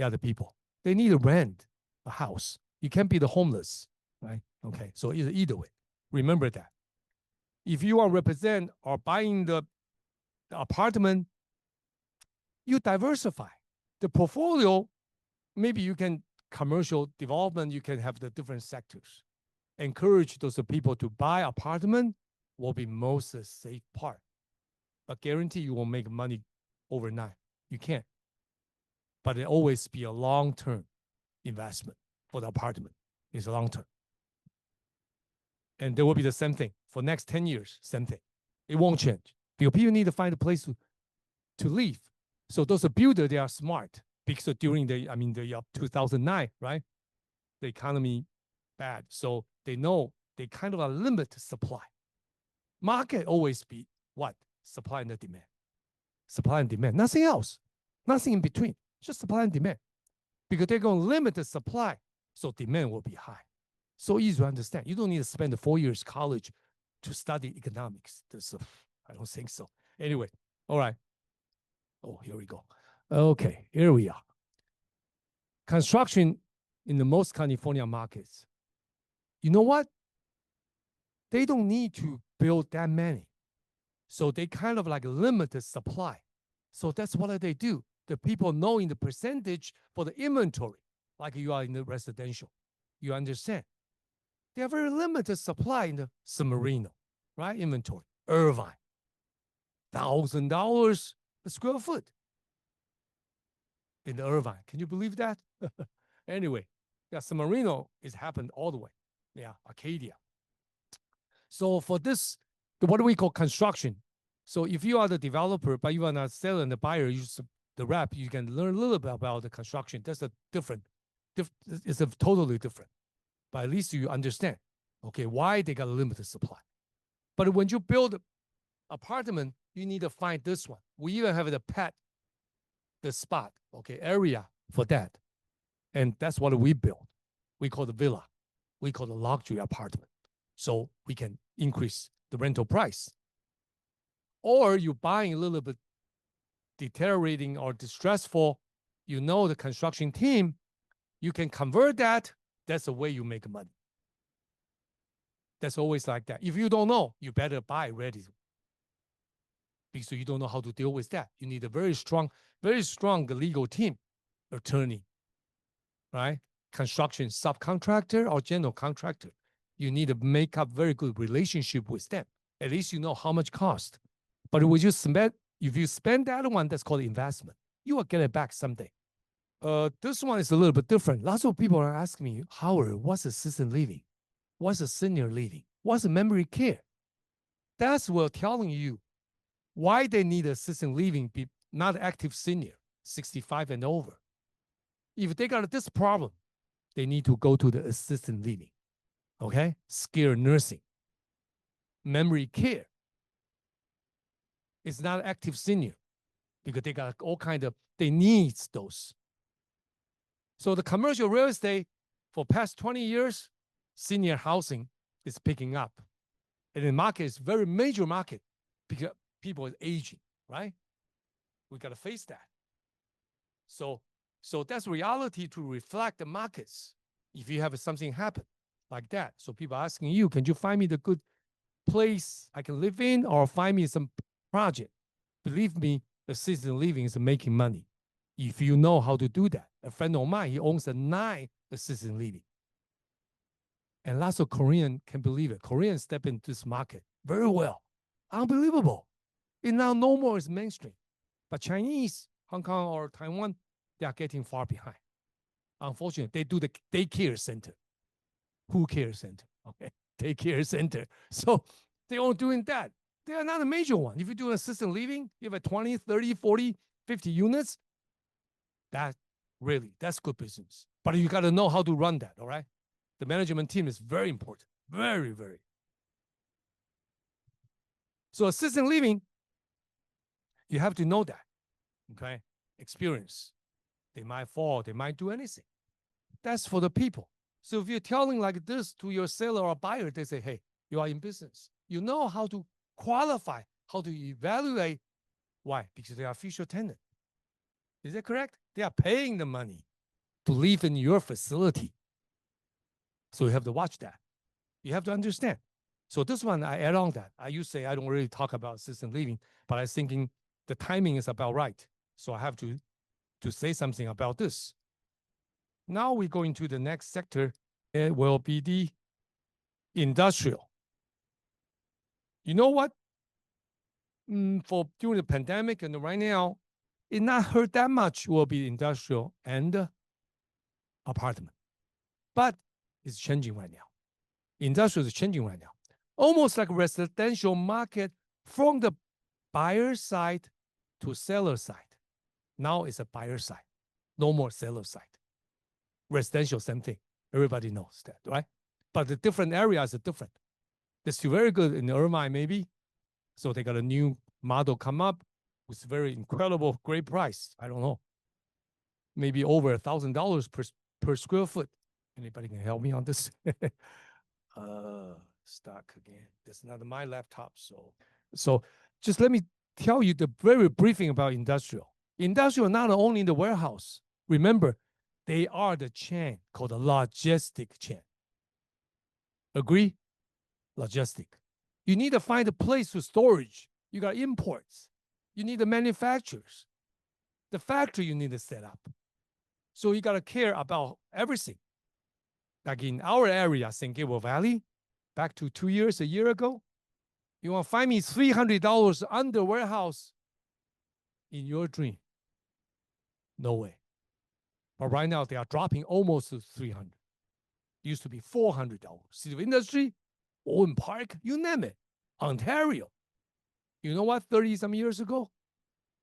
other people? They need to rent a house. You can't be the homeless, right? Okay, so either way, remember that. If you are represent or buying the apartment, you diversify. The portfolio, maybe you can commercial development, you can have the different sectors. Encourage those people to buy apartment will be most safe part. But guarantee you won't make money overnight. You can't. But it always be a long-term investment for the apartment. It's a long-term. And there will be the same thing for next 10 years, same thing. It won't change because people need to find a place to live. So those builders, they are smart because during the 2009, right? The economy bad. So they know they kind of a limit supply. Market always be what? Supply and the demand. Supply and demand, nothing else. Nothing in between, just supply and demand. Because they're going to limit the supply, so demand will be high. So easy to understand. You don't need to spend 4 years college to study economics. I don't think so. Anyway, all right. Oh, here we go. Okay, here we are. Construction in the most California markets. You know what? They don't need to build that many. So they kind of like limit the supply. So that's what they do. The people knowing the percentage for the inventory, like you are in the residential. You understand? They have very limited supply in the San Marino, right? Inventory. Irvine. $1,000 a square foot in the Irvine. Can you believe that? Anyway, yeah, San Marino is happened all the way. Yeah, Arcadia. So for this, what do we call construction? So if you are the developer, but you are not seller and the buyer, the rep, you can learn a little bit about the construction. That's a different, it's a totally different. But at least you understand, okay, why they got a limited supply. But when you build apartment, you need to find this one. We even have the spot, okay, area for that. And that's what we build. We call the villa. We call the luxury apartment. So we can increase the rental price. Or you buying a little bit deteriorating or distressful, you know the construction team, you can convert that That's the way you make money. That's always like that. If you don't know, you better buy ready, because you don't know how to deal with that. You need a very strong legal team, attorney, right? Construction subcontractor or general contractor. You need to make up very good relationship with them. At least you know how much cost. But if you spend that one, that's called investment. You will get it back someday. This one is a little bit different. Lots of people are asking me, Howard, what's assisted living? What's a senior living? What's a memory care? That's what telling you why they need assisted living, not active senior, 65 and over. If they got this problem, they need to go to the assisted living, okay? Skilled nursing, memory care. It's not active senior because they got all kind of, they need those. So the commercial real estate for past 20 years, senior housing is picking up. And the market is very major market because people are aging, right? We got to face that. So that's reality to reflect the markets. If you have something happen like that, so people asking you, can you find me the good place I can live in, or find me some project? Believe me, assisted living is making money. If you know how to do that. A friend of mine, he owns 9 assisted living. And lots of Korean can believe it. Koreans step into this market very well. Unbelievable. It now no more is mainstream. But Chinese, Hong Kong or Taiwan, they are getting far behind. Unfortunately, they do the daycare center. Who care center? Okay, daycare center. So they aren't doing that. They are not a major one. If you do assisted living, you have a 20, 30, 40, 50 units, that's good business. But you got to know how to run that, all right? The management team is very important. Very, very. So assisted living, you have to know that, okay? Experience. They might fall, they might do anything. That's for the people. So if you're telling like this to your seller or buyer, they say, hey, you are in business. You know how to qualify, how to evaluate. Why? Because they are future tenant. Is that correct? They are paying the money to live in your facility. So you have to watch that. You have to understand. So this one, I add on that. I used to say I don't really talk about assisted living, but I was thinking the timing is about right. So I have to say something about this. Now we go into the next sector. It will be the industrial. You know what? For during the pandemic and right now, it not hurt that much will be industrial and apartment. But it's changing right now. Industrial is changing right now. Almost like residential market from the buyer side to seller side. Now it's a buyer side. No more seller side. Residential, same thing. Everybody knows that, right? But the different areas are different. They're still very good in Irvine, maybe. So they got a new model come up with very incredible, great price. I don't know. Maybe over $1,000 per square foot. Anybody can help me on this? Stuck again. That's not my laptop. So just let me tell you the very briefing about industrial. Industrial not only in the warehouse. Remember, they are the chain called the logistic chain. Agree? Logistic. You need to find a place to storage. You got imports. You need the manufacturers. The factory you need to set up. So you got to care about everything. Like in our area, St. Gabriel Valley, back to a year ago, you want to find me $300 under warehouse in your dream. No way. But right now, they are dropping almost to $300. Used to be $400. City of Industry, Owen Park, you name it. Ontario. You know what? 30 some years ago,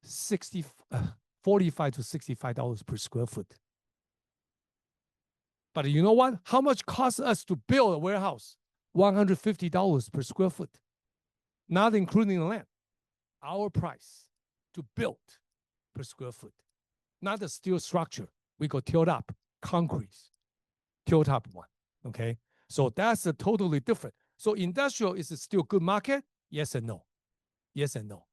$45 to $65 per square foot. But you know what? How much costs us to build a warehouse? $150 per square foot, not including the land. Our price to build per square foot, not the steel structure. We go tilt up, concrete, tilt up one. Okay, so that's a totally different. So industrial is still good market? Yes and no. Yes and no.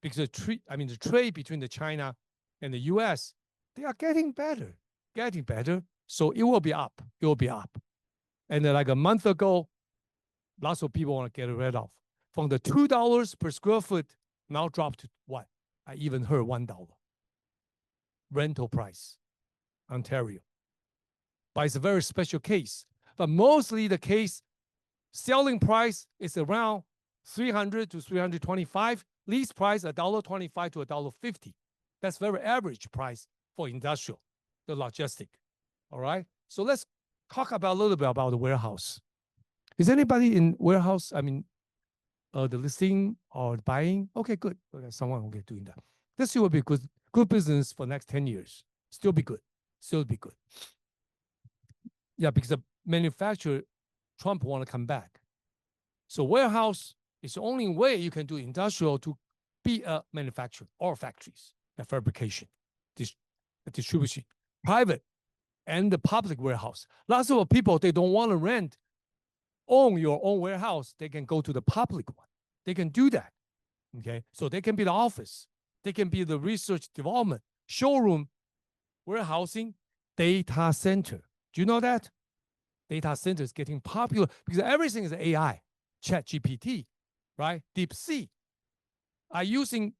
Because the trade between the China and the US, they are getting better, getting better. So it will be up. It will be up. And then like a month ago, lots of people want to get rid of. From the $2 per square foot, now dropped to what? I even heard $1. Rental price, Ontario. But it's a very special case. But mostly the case, selling price is around 300 to 325. Lease price $1.25 to $1.50. That's very average price for industrial, the logistic. All right. So let's talk about a little bit about the warehouse. Is anybody in warehouse? I mean, the listing or buying? Okay, good. Okay, someone will get doing that. This will be good business for next 10 years. Still be good. Still be good. Yeah, because the manufacturer, Trump want to come back. So warehouse is the only way you can do industrial to be a manufacturer or factories, a fabrication, distribution, private, and the public warehouse. Lots of people, they don't want to own your own warehouse. They can go to the public one. They can do that. Okay, so they can be the office. They can be the research development, showroom, warehousing, data center. Do you know that? Data center is getting popular because everything is AI, Chat GPT, right? DeepSeek. I'm using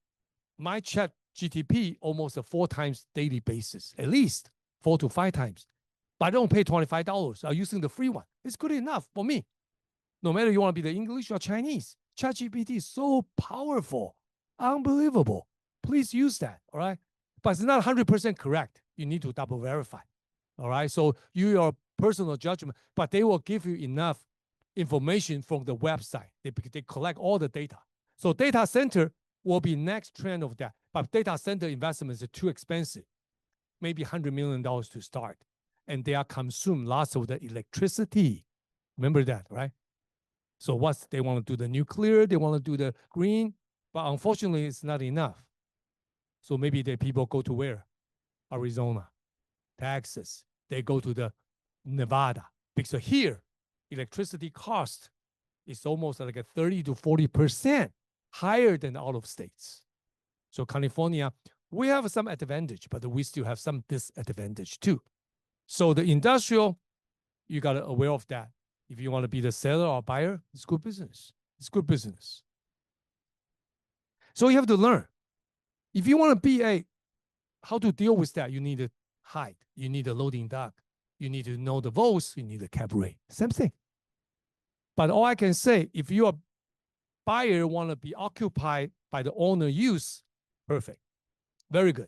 my Chat GTP almost 4 times daily basis, at least 4 to 5 times. But I don't pay $25. I'm using the free one. It's good enough for me. No matter you want to be the English or Chinese, ChatGPT is so powerful, unbelievable. Please use that, all right? But it's not 100% correct. You need to double verify, all right? So your personal judgment, but they will give you enough information from the website. They collect all the data. So data center will be next trend of that. But data center investments are too expensive, maybe $100 million to start. And they are consume lots of the electricity. Remember that, right? So they want to do the nuclear, they want to do the green, but unfortunately it's not enough. So maybe the people go to where? Arizona, Texas, they go to the Nevada. Because here, electricity cost is almost like a 30 to 40% higher than all of states. So California, we have some advantage, but we still have some disadvantage too. So the industrial, you got to aware of that. If you want to be the seller or buyer, it's good business. It's good business. So you have to learn. If you want to be how to deal with that, you need a height. You need a loading dock. You need to know the volts. You need a cap rate. Same thing. But all I can say, if you are buyer want to be occupied by the owner use, perfect. Very good.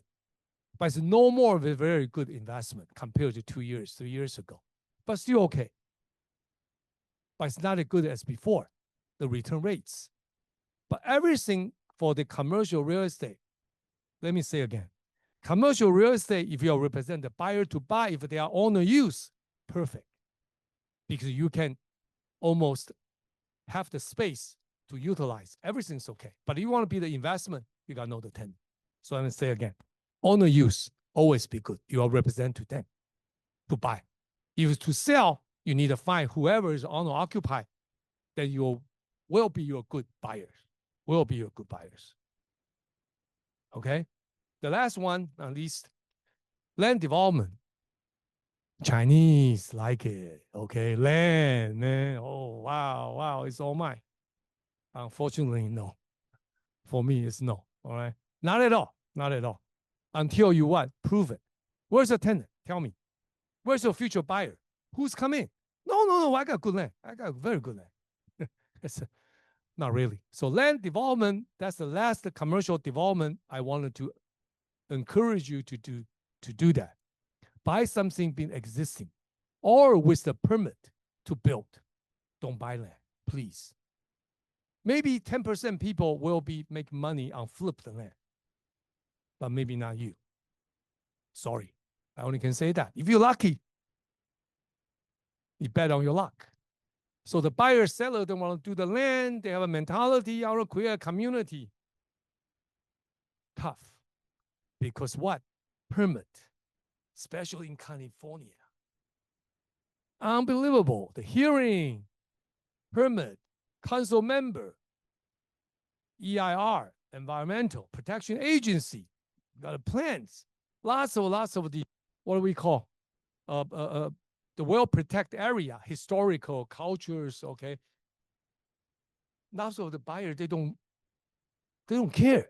But it's no more of a very good investment compared to 2 years, 3 years ago. But still okay. But it's not as good as before, the return rates. But everything for the commercial real estate, let me say again, commercial real estate, if you represent the buyer to buy, if they are owner use, perfect. Because you can almost have the space to utilize. Everything's okay. But if you want to be the investment, you got to know the tenant. So I'm going to say again, owner use, always be good. You are represent to them to buy. If to sell, you need to find whoever is owner occupied, then you will be your good buyers. Will be your good buyers. Okay? The last one, at least, land development. Chinese like it. Okay, land, man. Oh, wow, it's all mine. Unfortunately, no. For me, it's no. All right. Not at all. Not at all. Until you what? Prove it. Where's the tenant? Tell me. Where's your future buyer? Who's coming? No. I got good land. I got very good land. Not really. So land development, that's the last commercial development I wanted to encourage you to do that. Buy something been existing or with the permit to build. Don't buy land, please. Maybe 10% people will make money on flip the land, but maybe not you. Sorry, I only can say that. If you're lucky, you bet on your luck. So the buyer seller don't want to do the land. They have a mentality, I want to create a community. Tough. Because what? Permit, especially in California. Unbelievable. The hearing, permit, council member, EIR, Environmental Protection Agency, got plans. Lots of the, what do we call? the well-protected area, historical cultures, okay? Now, so the buyer, they don't care.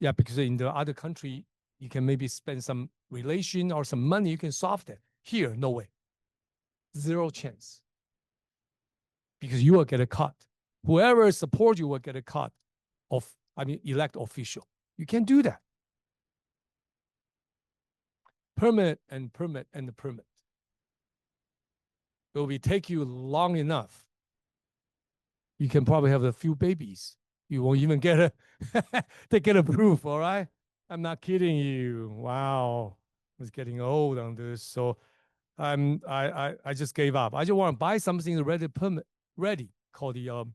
Yeah, because in the other country, you can maybe spend some relation or some money, you can solve that. Here, no way. Zero chance. Because you will get a cut. Whoever supports you will get a cut of, elect official. You can't do that. Permit and permit and the permit. It will take you long enough. You can probably have a few babies. You won't even get they get approved, all right? I'm not kidding you. Wow. I was getting old on this. So I just gave up. I just want to buy something ready, called the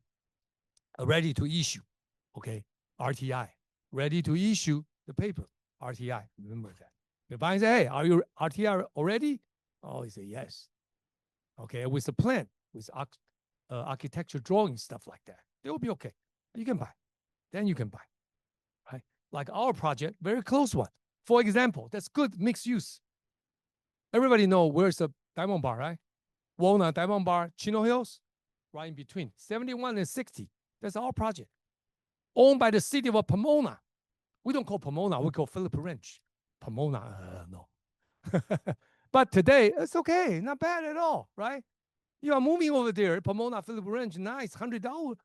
ready to issue. Okay. RTI. Ready to issue the paper. RTI. Remember that. The buyer say, hey, are you RTI already? Oh, he said yes. Okay, with a plan, with architecture drawing, stuff like that. It will be okay. You can buy. Then you can buy. Right? Like our project, very close one. For example, that's good mixed use. Everybody know where's the Diamond Bar, right? Walnut, Diamond Bar, Chino Hills, right in between. 71 and 60. That's our project. Owned by the city of Pomona. We don't call Pomona, we call Philip Ranch. Pomona, no. But today, it's okay, not bad at all, right? You are moving over there, Pomona, Philip Ranch, nice, $100, $1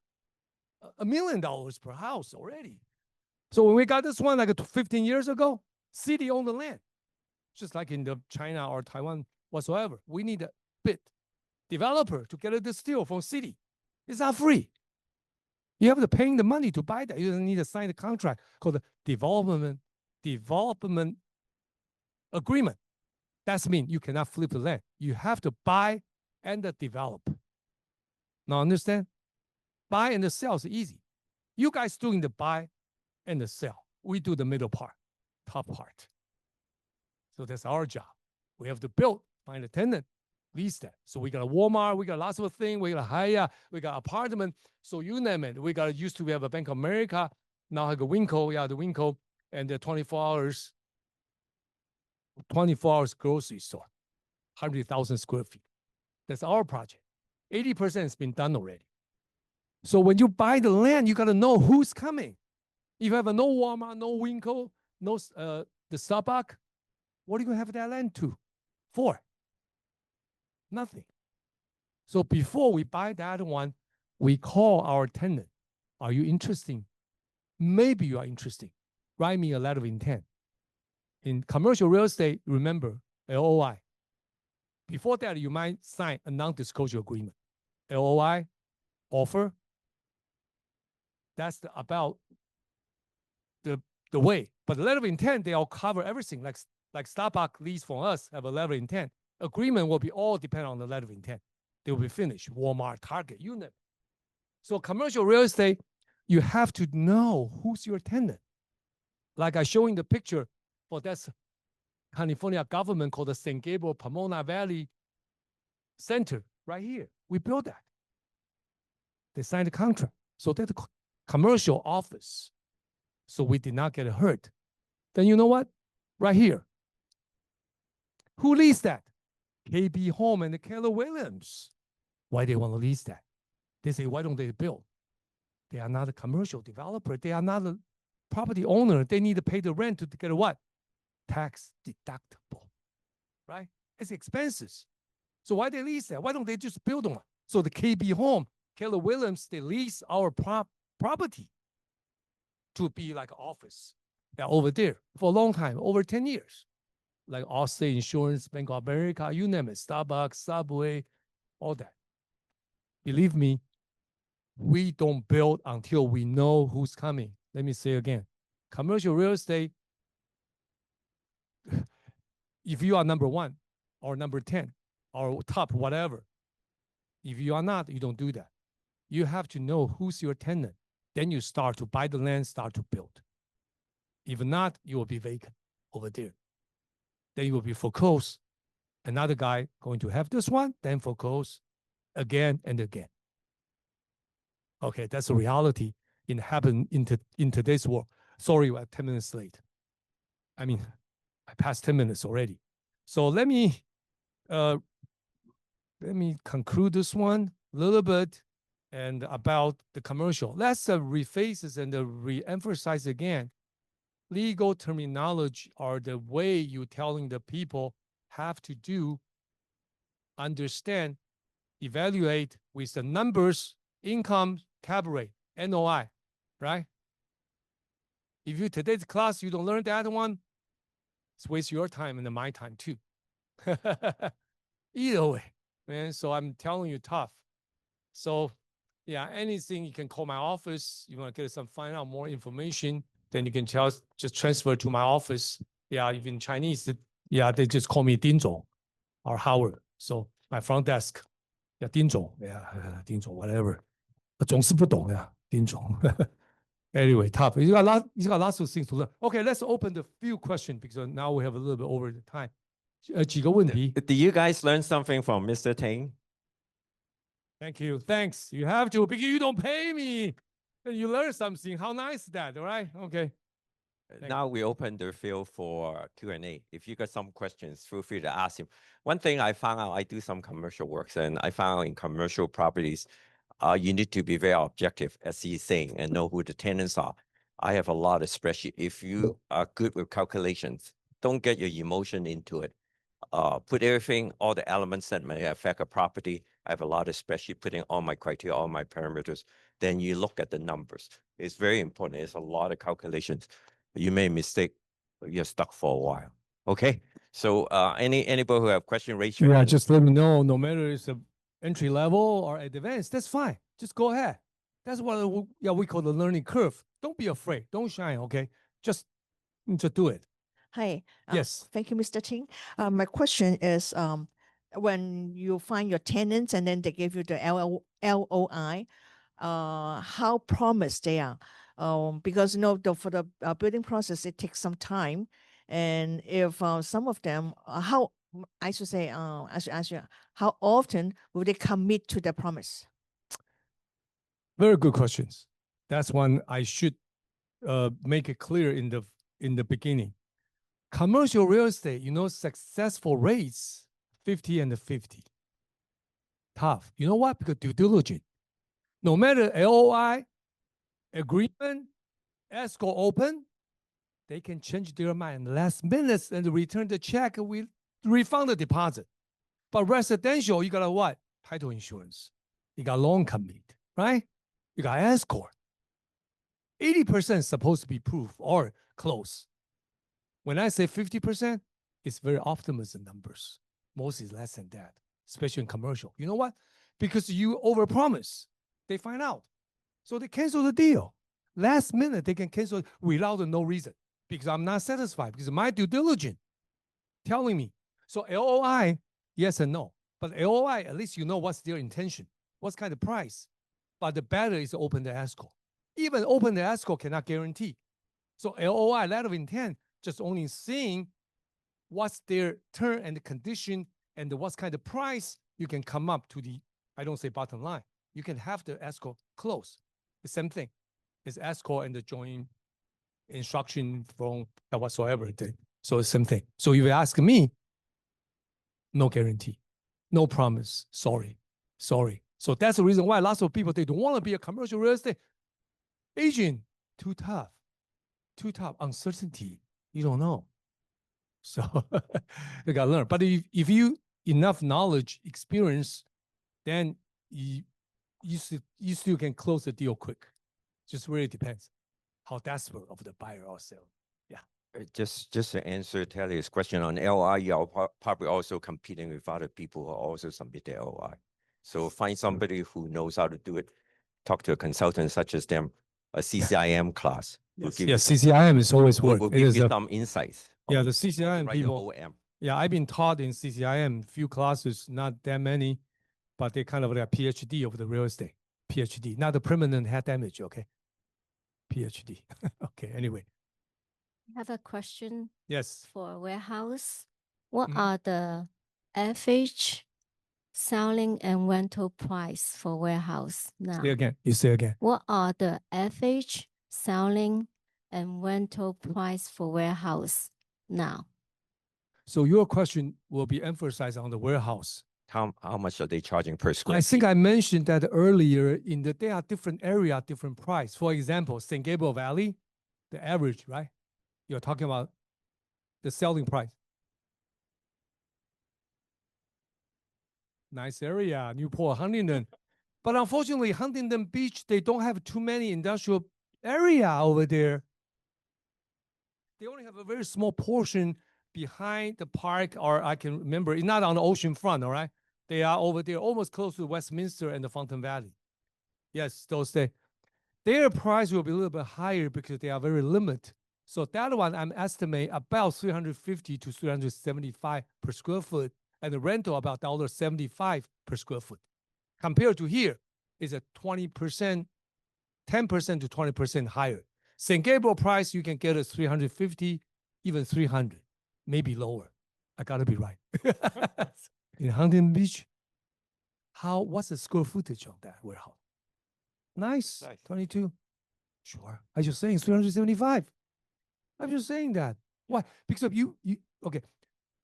million per house already. So when we got this one like 15 years ago, city owned the land, just like in the China or Taiwan whatsoever. We need a bid developer to get this deal from city. It's not free. You have to pay the money to buy that. You don't need to sign the contract called the development agreement. That means you cannot flip the land. You have to buy and develop. Now understand? Buy and sell is easy. You guys doing the buy and the sell. We do the middle part, top part. So that's our job. We have to build, find a tenant, lease that. So we got a Walmart, we got lots of things, we got a Haya, we got apartment. So you name it. We got used to we have a Bank of America, now have a Winco, the Winco, and the 24 hours grocery store, 100,000 square feet. That's our project. 80% has been done already. So when you buy the land, you got to know who's coming. If you have no Walmart, no Winco, no the Starbucks, what are you going to have that land for? Nothing. So before we buy that one, we call our tenant. Are you interested? Maybe you are interested. Write me a letter of intent. In commercial real estate, remember, LOI. Before that, you might sign a non-disclosure agreement. LOI, offer. That's about the way. But the letter of intent, they all cover everything. Like Starbucks lease from us have a letter of intent. Agreement will be all depend on the letter of intent. They will be finished. Walmart, Target, you name it. So commercial real estate, you have to know who's your tenant. Like I showing the picture for that California government called the San Gabriel Pomona Valley Center right here. We built that. They signed the contract. So that's a commercial office. So we did not get hurt. Then you know what? Right here. Who leased that? KB Home and the Keller Williams. Why they want to lease that? They say, why don't they build? They are not a commercial developer. They are not a property owner. They need to pay the rent to get a what? Tax deductible, right? It's expenses. So why they lease that? Why don't they just build one? So the KB Home, Keller Williams, they lease our property to be like an office. They're over there for a long time, over 10 years. Like Allstate Insurance, Bank of America, you name it, Starbucks, Subway, all that. Believe me, we don't build until we know who's coming. Let me say again, commercial real estate, if you are number 1 or number 10 or top, whatever, if you are not, you don't do that. You have to know who's your tenant. Then you start to buy the land, start to build. If not, you will be vacant over there. Then you will be foreclosed. Another guy going to have this one, then foreclose again and again. Okay, that's the reality in today's world. Sorry, we're 10 minutes late. I mean, I passed 10 minutes already. So let me let me conclude this one a little bit and about the commercial. Let's rephrase this and re-emphasize again. Legal terminology are the way you telling the people have to do, understand, evaluate with the numbers, income, cap rate, NOI, right? If you today's class you don't learn that one, it's waste your time and my time too. Either way, man. So I'm telling you, tough. So yeah, anything you can call my office. You want to get some find out more information, then you can just transfer to my office. Yeah, if in Chinese, yeah, they just call me Ding Zhong or Howard. So my front desk, yeah, Ding Zhong, yeah, Ding Zhong, whatever. 总是不懂呀，丁总。Anyway, tough. You got lots of things to learn. Okay, let's open the few questions because now we have a little bit over the time. 几个问题。Do you guys learn something from Mr. Ting? Thank you. Thanks. You have to because you don't pay me. And you learn something. How nice is that, all right? Okay. Now we open the field for Q&A. If you got some questions, feel free to ask him. One thing I found out, I do some commercial works, and I found out in commercial properties, you need to be very objective, as he's saying, and know who the tenants are. I have a lot of spreadsheet. If you are good with calculations, don't get your emotion into it. Put everything, all the elements that may affect a property. I have a lot of spreadsheet putting all my criteria, all my parameters. Then you look at the numbers. It's very important. It's a lot of calculations. You made a mistake, you're stuck for a while. Okay. So anybody who have question, raise your hand. Just let me know. No matter it's a entry level or advanced, that's fine. Just go ahead. That's what we call the learning curve. Don't be afraid. Don't shy. Okay. Just do it. Hi. Yes. Thank you, Mr. Ting. My question is, when you find your tenants and then they give you the LOI, how promised they are? Because for the building process, it takes some time. And if some of them, I should ask you, how often will they commit to the promise? Very good questions. That's one I should make it clear in the beginning. Commercial real estate, successful rates 50 and 50. Tough. You know what? Because due diligence. No matter LOI, agreement, escrow open, they can change their mind last minute and return the check with refund the deposit. But residential, you got what? Title insurance. You got loan commit, right? You got escrow. 80% is supposed to be proof or close. When I say 50%, it's very optimism numbers. Most is less than that, especially in commercial. You know what? Because you overpromise, they find out. So they cancel the deal. Last minute, they can cancel without no reason because I'm not satisfied because my due diligence telling me. So LOI, yes and no. But LOI, at least you know what's their intention, what's kind of price. But the better is open the escrow. Even open the escrow cannot guarantee. So LOI, letter of intent, just only seeing what's their term and the condition and what's kind of price you can come up to the, I don't say bottom line. You can have the escrow close. The same thing. It's escrow and the joint instruction from whatsoever. So it's the same thing. So if you ask me, no guarantee, no promise, sorry. So that's the reason why lots of people, they don't want to be a commercial real estate agent. Too tough, uncertainty. You don't know. So you got to learn. But if you enough knowledge, experience, then you still can close the deal quick. Just really depends how desperate of the buyer or seller. Yeah. Just to answer Tally's question on LOI, you're probably also competing with other people who also submit their LOI. So find somebody who knows how to do it. Talk to a consultant such as them, a CCIM class. Yes, CCIM is always work. Will give you some insights. Yeah, the CCIM people. OM. Yeah, I've been taught in CCIM, few classes, not that many, but they kind of like a PhD of the real estate. PhD, not the permanent head damage, okay? PhD. Okay, anyway. I have a question. Yes. For warehouse. What are the average selling and rental price for warehouse now? Say again. You say again. What are the average selling and rental price for warehouse now? So your question will be emphasized on the warehouse. How much are they charging per square I think feet? I mentioned that earlier there are different area, different price. For example, St. Gabriel Valley, the average, right? You're talking about the selling price. Nice area, Newport, Huntington. But unfortunately, Huntington Beach, they don't have too many industrial area over there. They only have a very small portion behind the park, or I can remember, it's not on the ocean front, all right? They are over there, almost close to Westminster and the Fountain Valley. Yes, those their price will be a little bit higher because they are very limited. So that one I'm estimate about 350 to 375 per square foot, and the rental about $1.75 per square foot. Compared to here, is a 20%, 10% to 20% higher. St. Gabriel price, you can get a 350, even 300, maybe lower. I gotta be right. In Huntington Beach, what's the square footage of that warehouse? Nice, 22. Sure. I just saying 375. I'm just saying that. Why? Because of you, okay.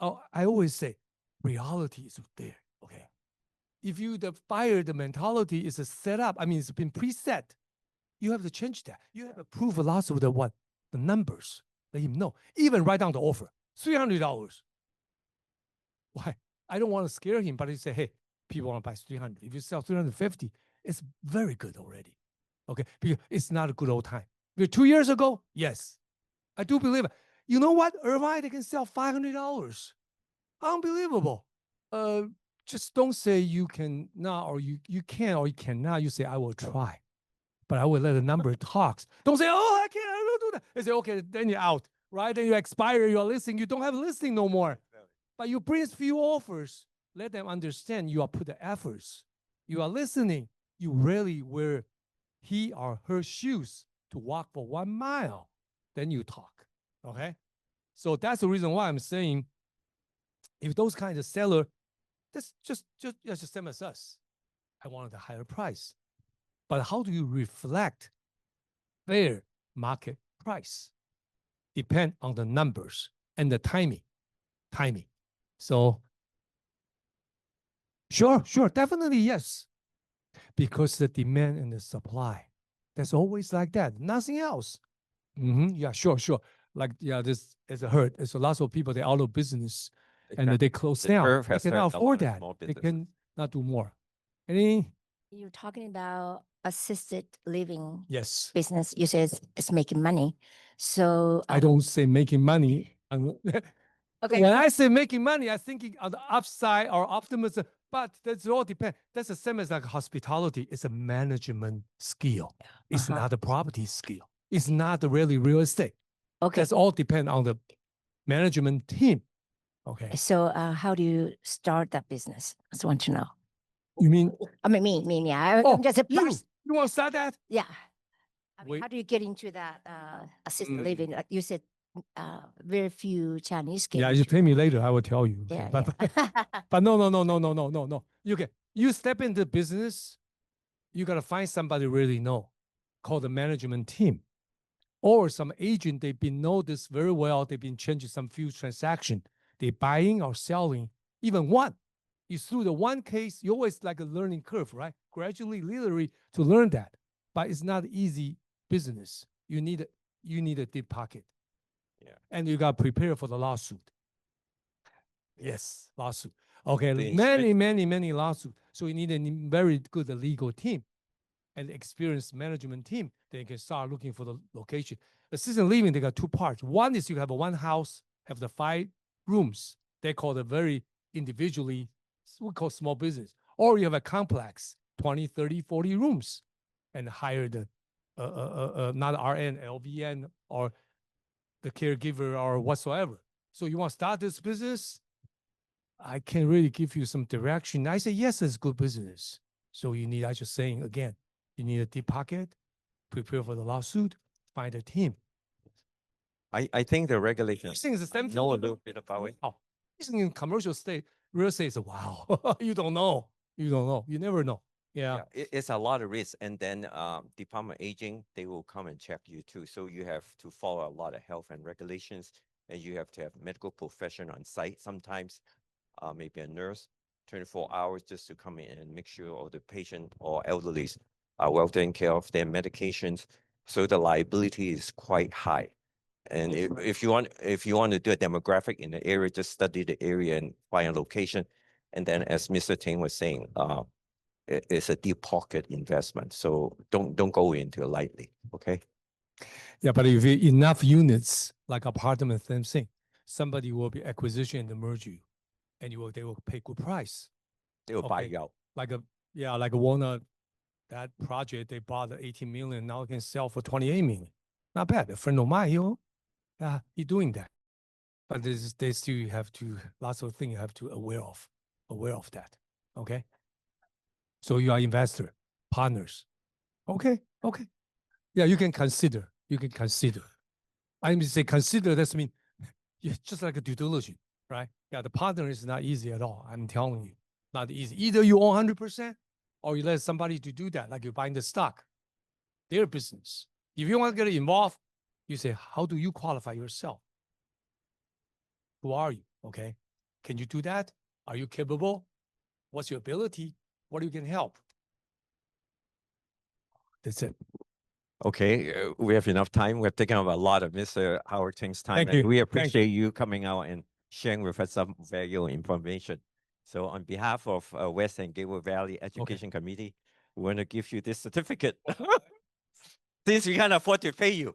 I always say reality is there. Okay. If the buyer, the mentality is a set up, I mean, it's been preset. You have to change that. You have to prove a lot of the numbers. Let him know. Even write down the offer, $300. Why? I don't want to scare him, but he say, hey, people want to buy 300. If you sell 350, it's very good already. Okay, because it's not a good old time. 2 years ago, yes, I do believe it. You know what? Irvine, they can sell $500. Unbelievable. Just don't say you can not, or you can, or you cannot. You say, I will try. But I will let the number talks. Don't say, oh, I can't, I don't do that. They say, okay, then you're out, right? Then you expire your listing. You don't have a listing no more. But you bring few offers. Let them understand you are put the efforts. You are listening. You really wear he or her shoes to walk for 1 mile. Then you talk, okay? So that's the reason why I'm saying, if those kinds of seller, that's just the same as us. I wanted a higher price. But how do you reflect fair market price? Depend on the numbers and the timing. So sure, definitely yes. Because the demand and the supply. That's always like that. Nothing else. Yeah, sure. Like, yeah, this is a hurt. There's a lot of people, they're out of business and they close down. They cannot afford that. They cannot do more. You're talking about assisted living Yes. business. You said it's making money. So I don't say making money. okay. When I say making money, I'm thinking on the upside or optimism, but that's all depends. That's the same as like hospitality. It's a management skill. It's not a property skill. It's not really real estate. Okay. That's all depend on the management team. Okay. So how do you start that business? I just want to know. You mean? I mean, me, yeah. Oh, I'm just a you person. want to start that? Yeah. I mean, Wait. how do you get into that assisted living? Like you said, very few Chinese get Yeah, into you pay me later. I will tell you. Yeah, But, yeah. but no. You step into business, you gotta find somebody really know, called the management team, or some agent. They've been know this very well. They've been changing some few transaction. They buying or selling, even one. You through the one case, you always like a learning curve, right? Gradually, literally to learn that. But it's not easy business. You need a deep pocket. Yeah. And you got to prepare for the lawsuit. Yes, lawsuit. Okay, The many lawsuits. So you need a very good legal team and experienced management team. They can start looking for the location. Assisted living, they got two parts. One is you have one house, have the 5 rooms. They call it very individually, we call small business. Or you have a complex, 20, 30, 40 rooms, and hire the not RN, LVN, or the caregiver or whatsoever. So you want to start this business? I can really give you some direction. I say, yes, it's good business. So you need, I just saying again, you need a deep pocket, prepare for the lawsuit, find a team. I think the regulations These things the same thing. know a little bit about it. Oh, these things in commercial state, real estate is wow. You don't know. You never know. Yeah. It's a lot of risk. And then Department of Aging, they will come and check you too. So you have to follow a lot of health and regulations. and you have to have medical profession on site. Sometimes maybe a nurse, 24 hours just to come in and make sure all the patient or elderlies are well taken care of, their medications. So the liability is quite high. And if you want to do a demographic in the area, just study the area and find a location. And then, as Mr. Ting was saying, it's a deep pocket investment. So don't go into it lightly. Okay. Yeah, but if you enough units, like apartment, same thing, somebody will be acquisition and merge you, and they will pay good price. They will buy Okay. you out. Like a Walnut, that project they bought at 18 million, now it can sell for 28 million. Not bad. A friend of mine, he doing that. But they still have to, lots of things you have to aware of that. Okay. So you are investor, partners. Okay. Yeah, you can consider. I mean, say consider, that's mean yeah, just like a due diligence, right? Yeah, the partner is not easy at all. I'm telling you, not easy. Either you own 100% or you let somebody to do that, like you're buying the stock, their business. If you want to get involved, you say, how do you qualify yourself? Who are you? Okay. Can you do that? Are you capable? What's your ability? What you can help? That's it. Okay, we have enough time. We're taking up a lot of Mr. Howard Ting's time, Thank and you. we Thank appreciate you coming out and sharing with us some valuable information. So, on behalf of West and Gateway Valley Education Committee, we want to give you this certificate. Since we can't afford to pay you.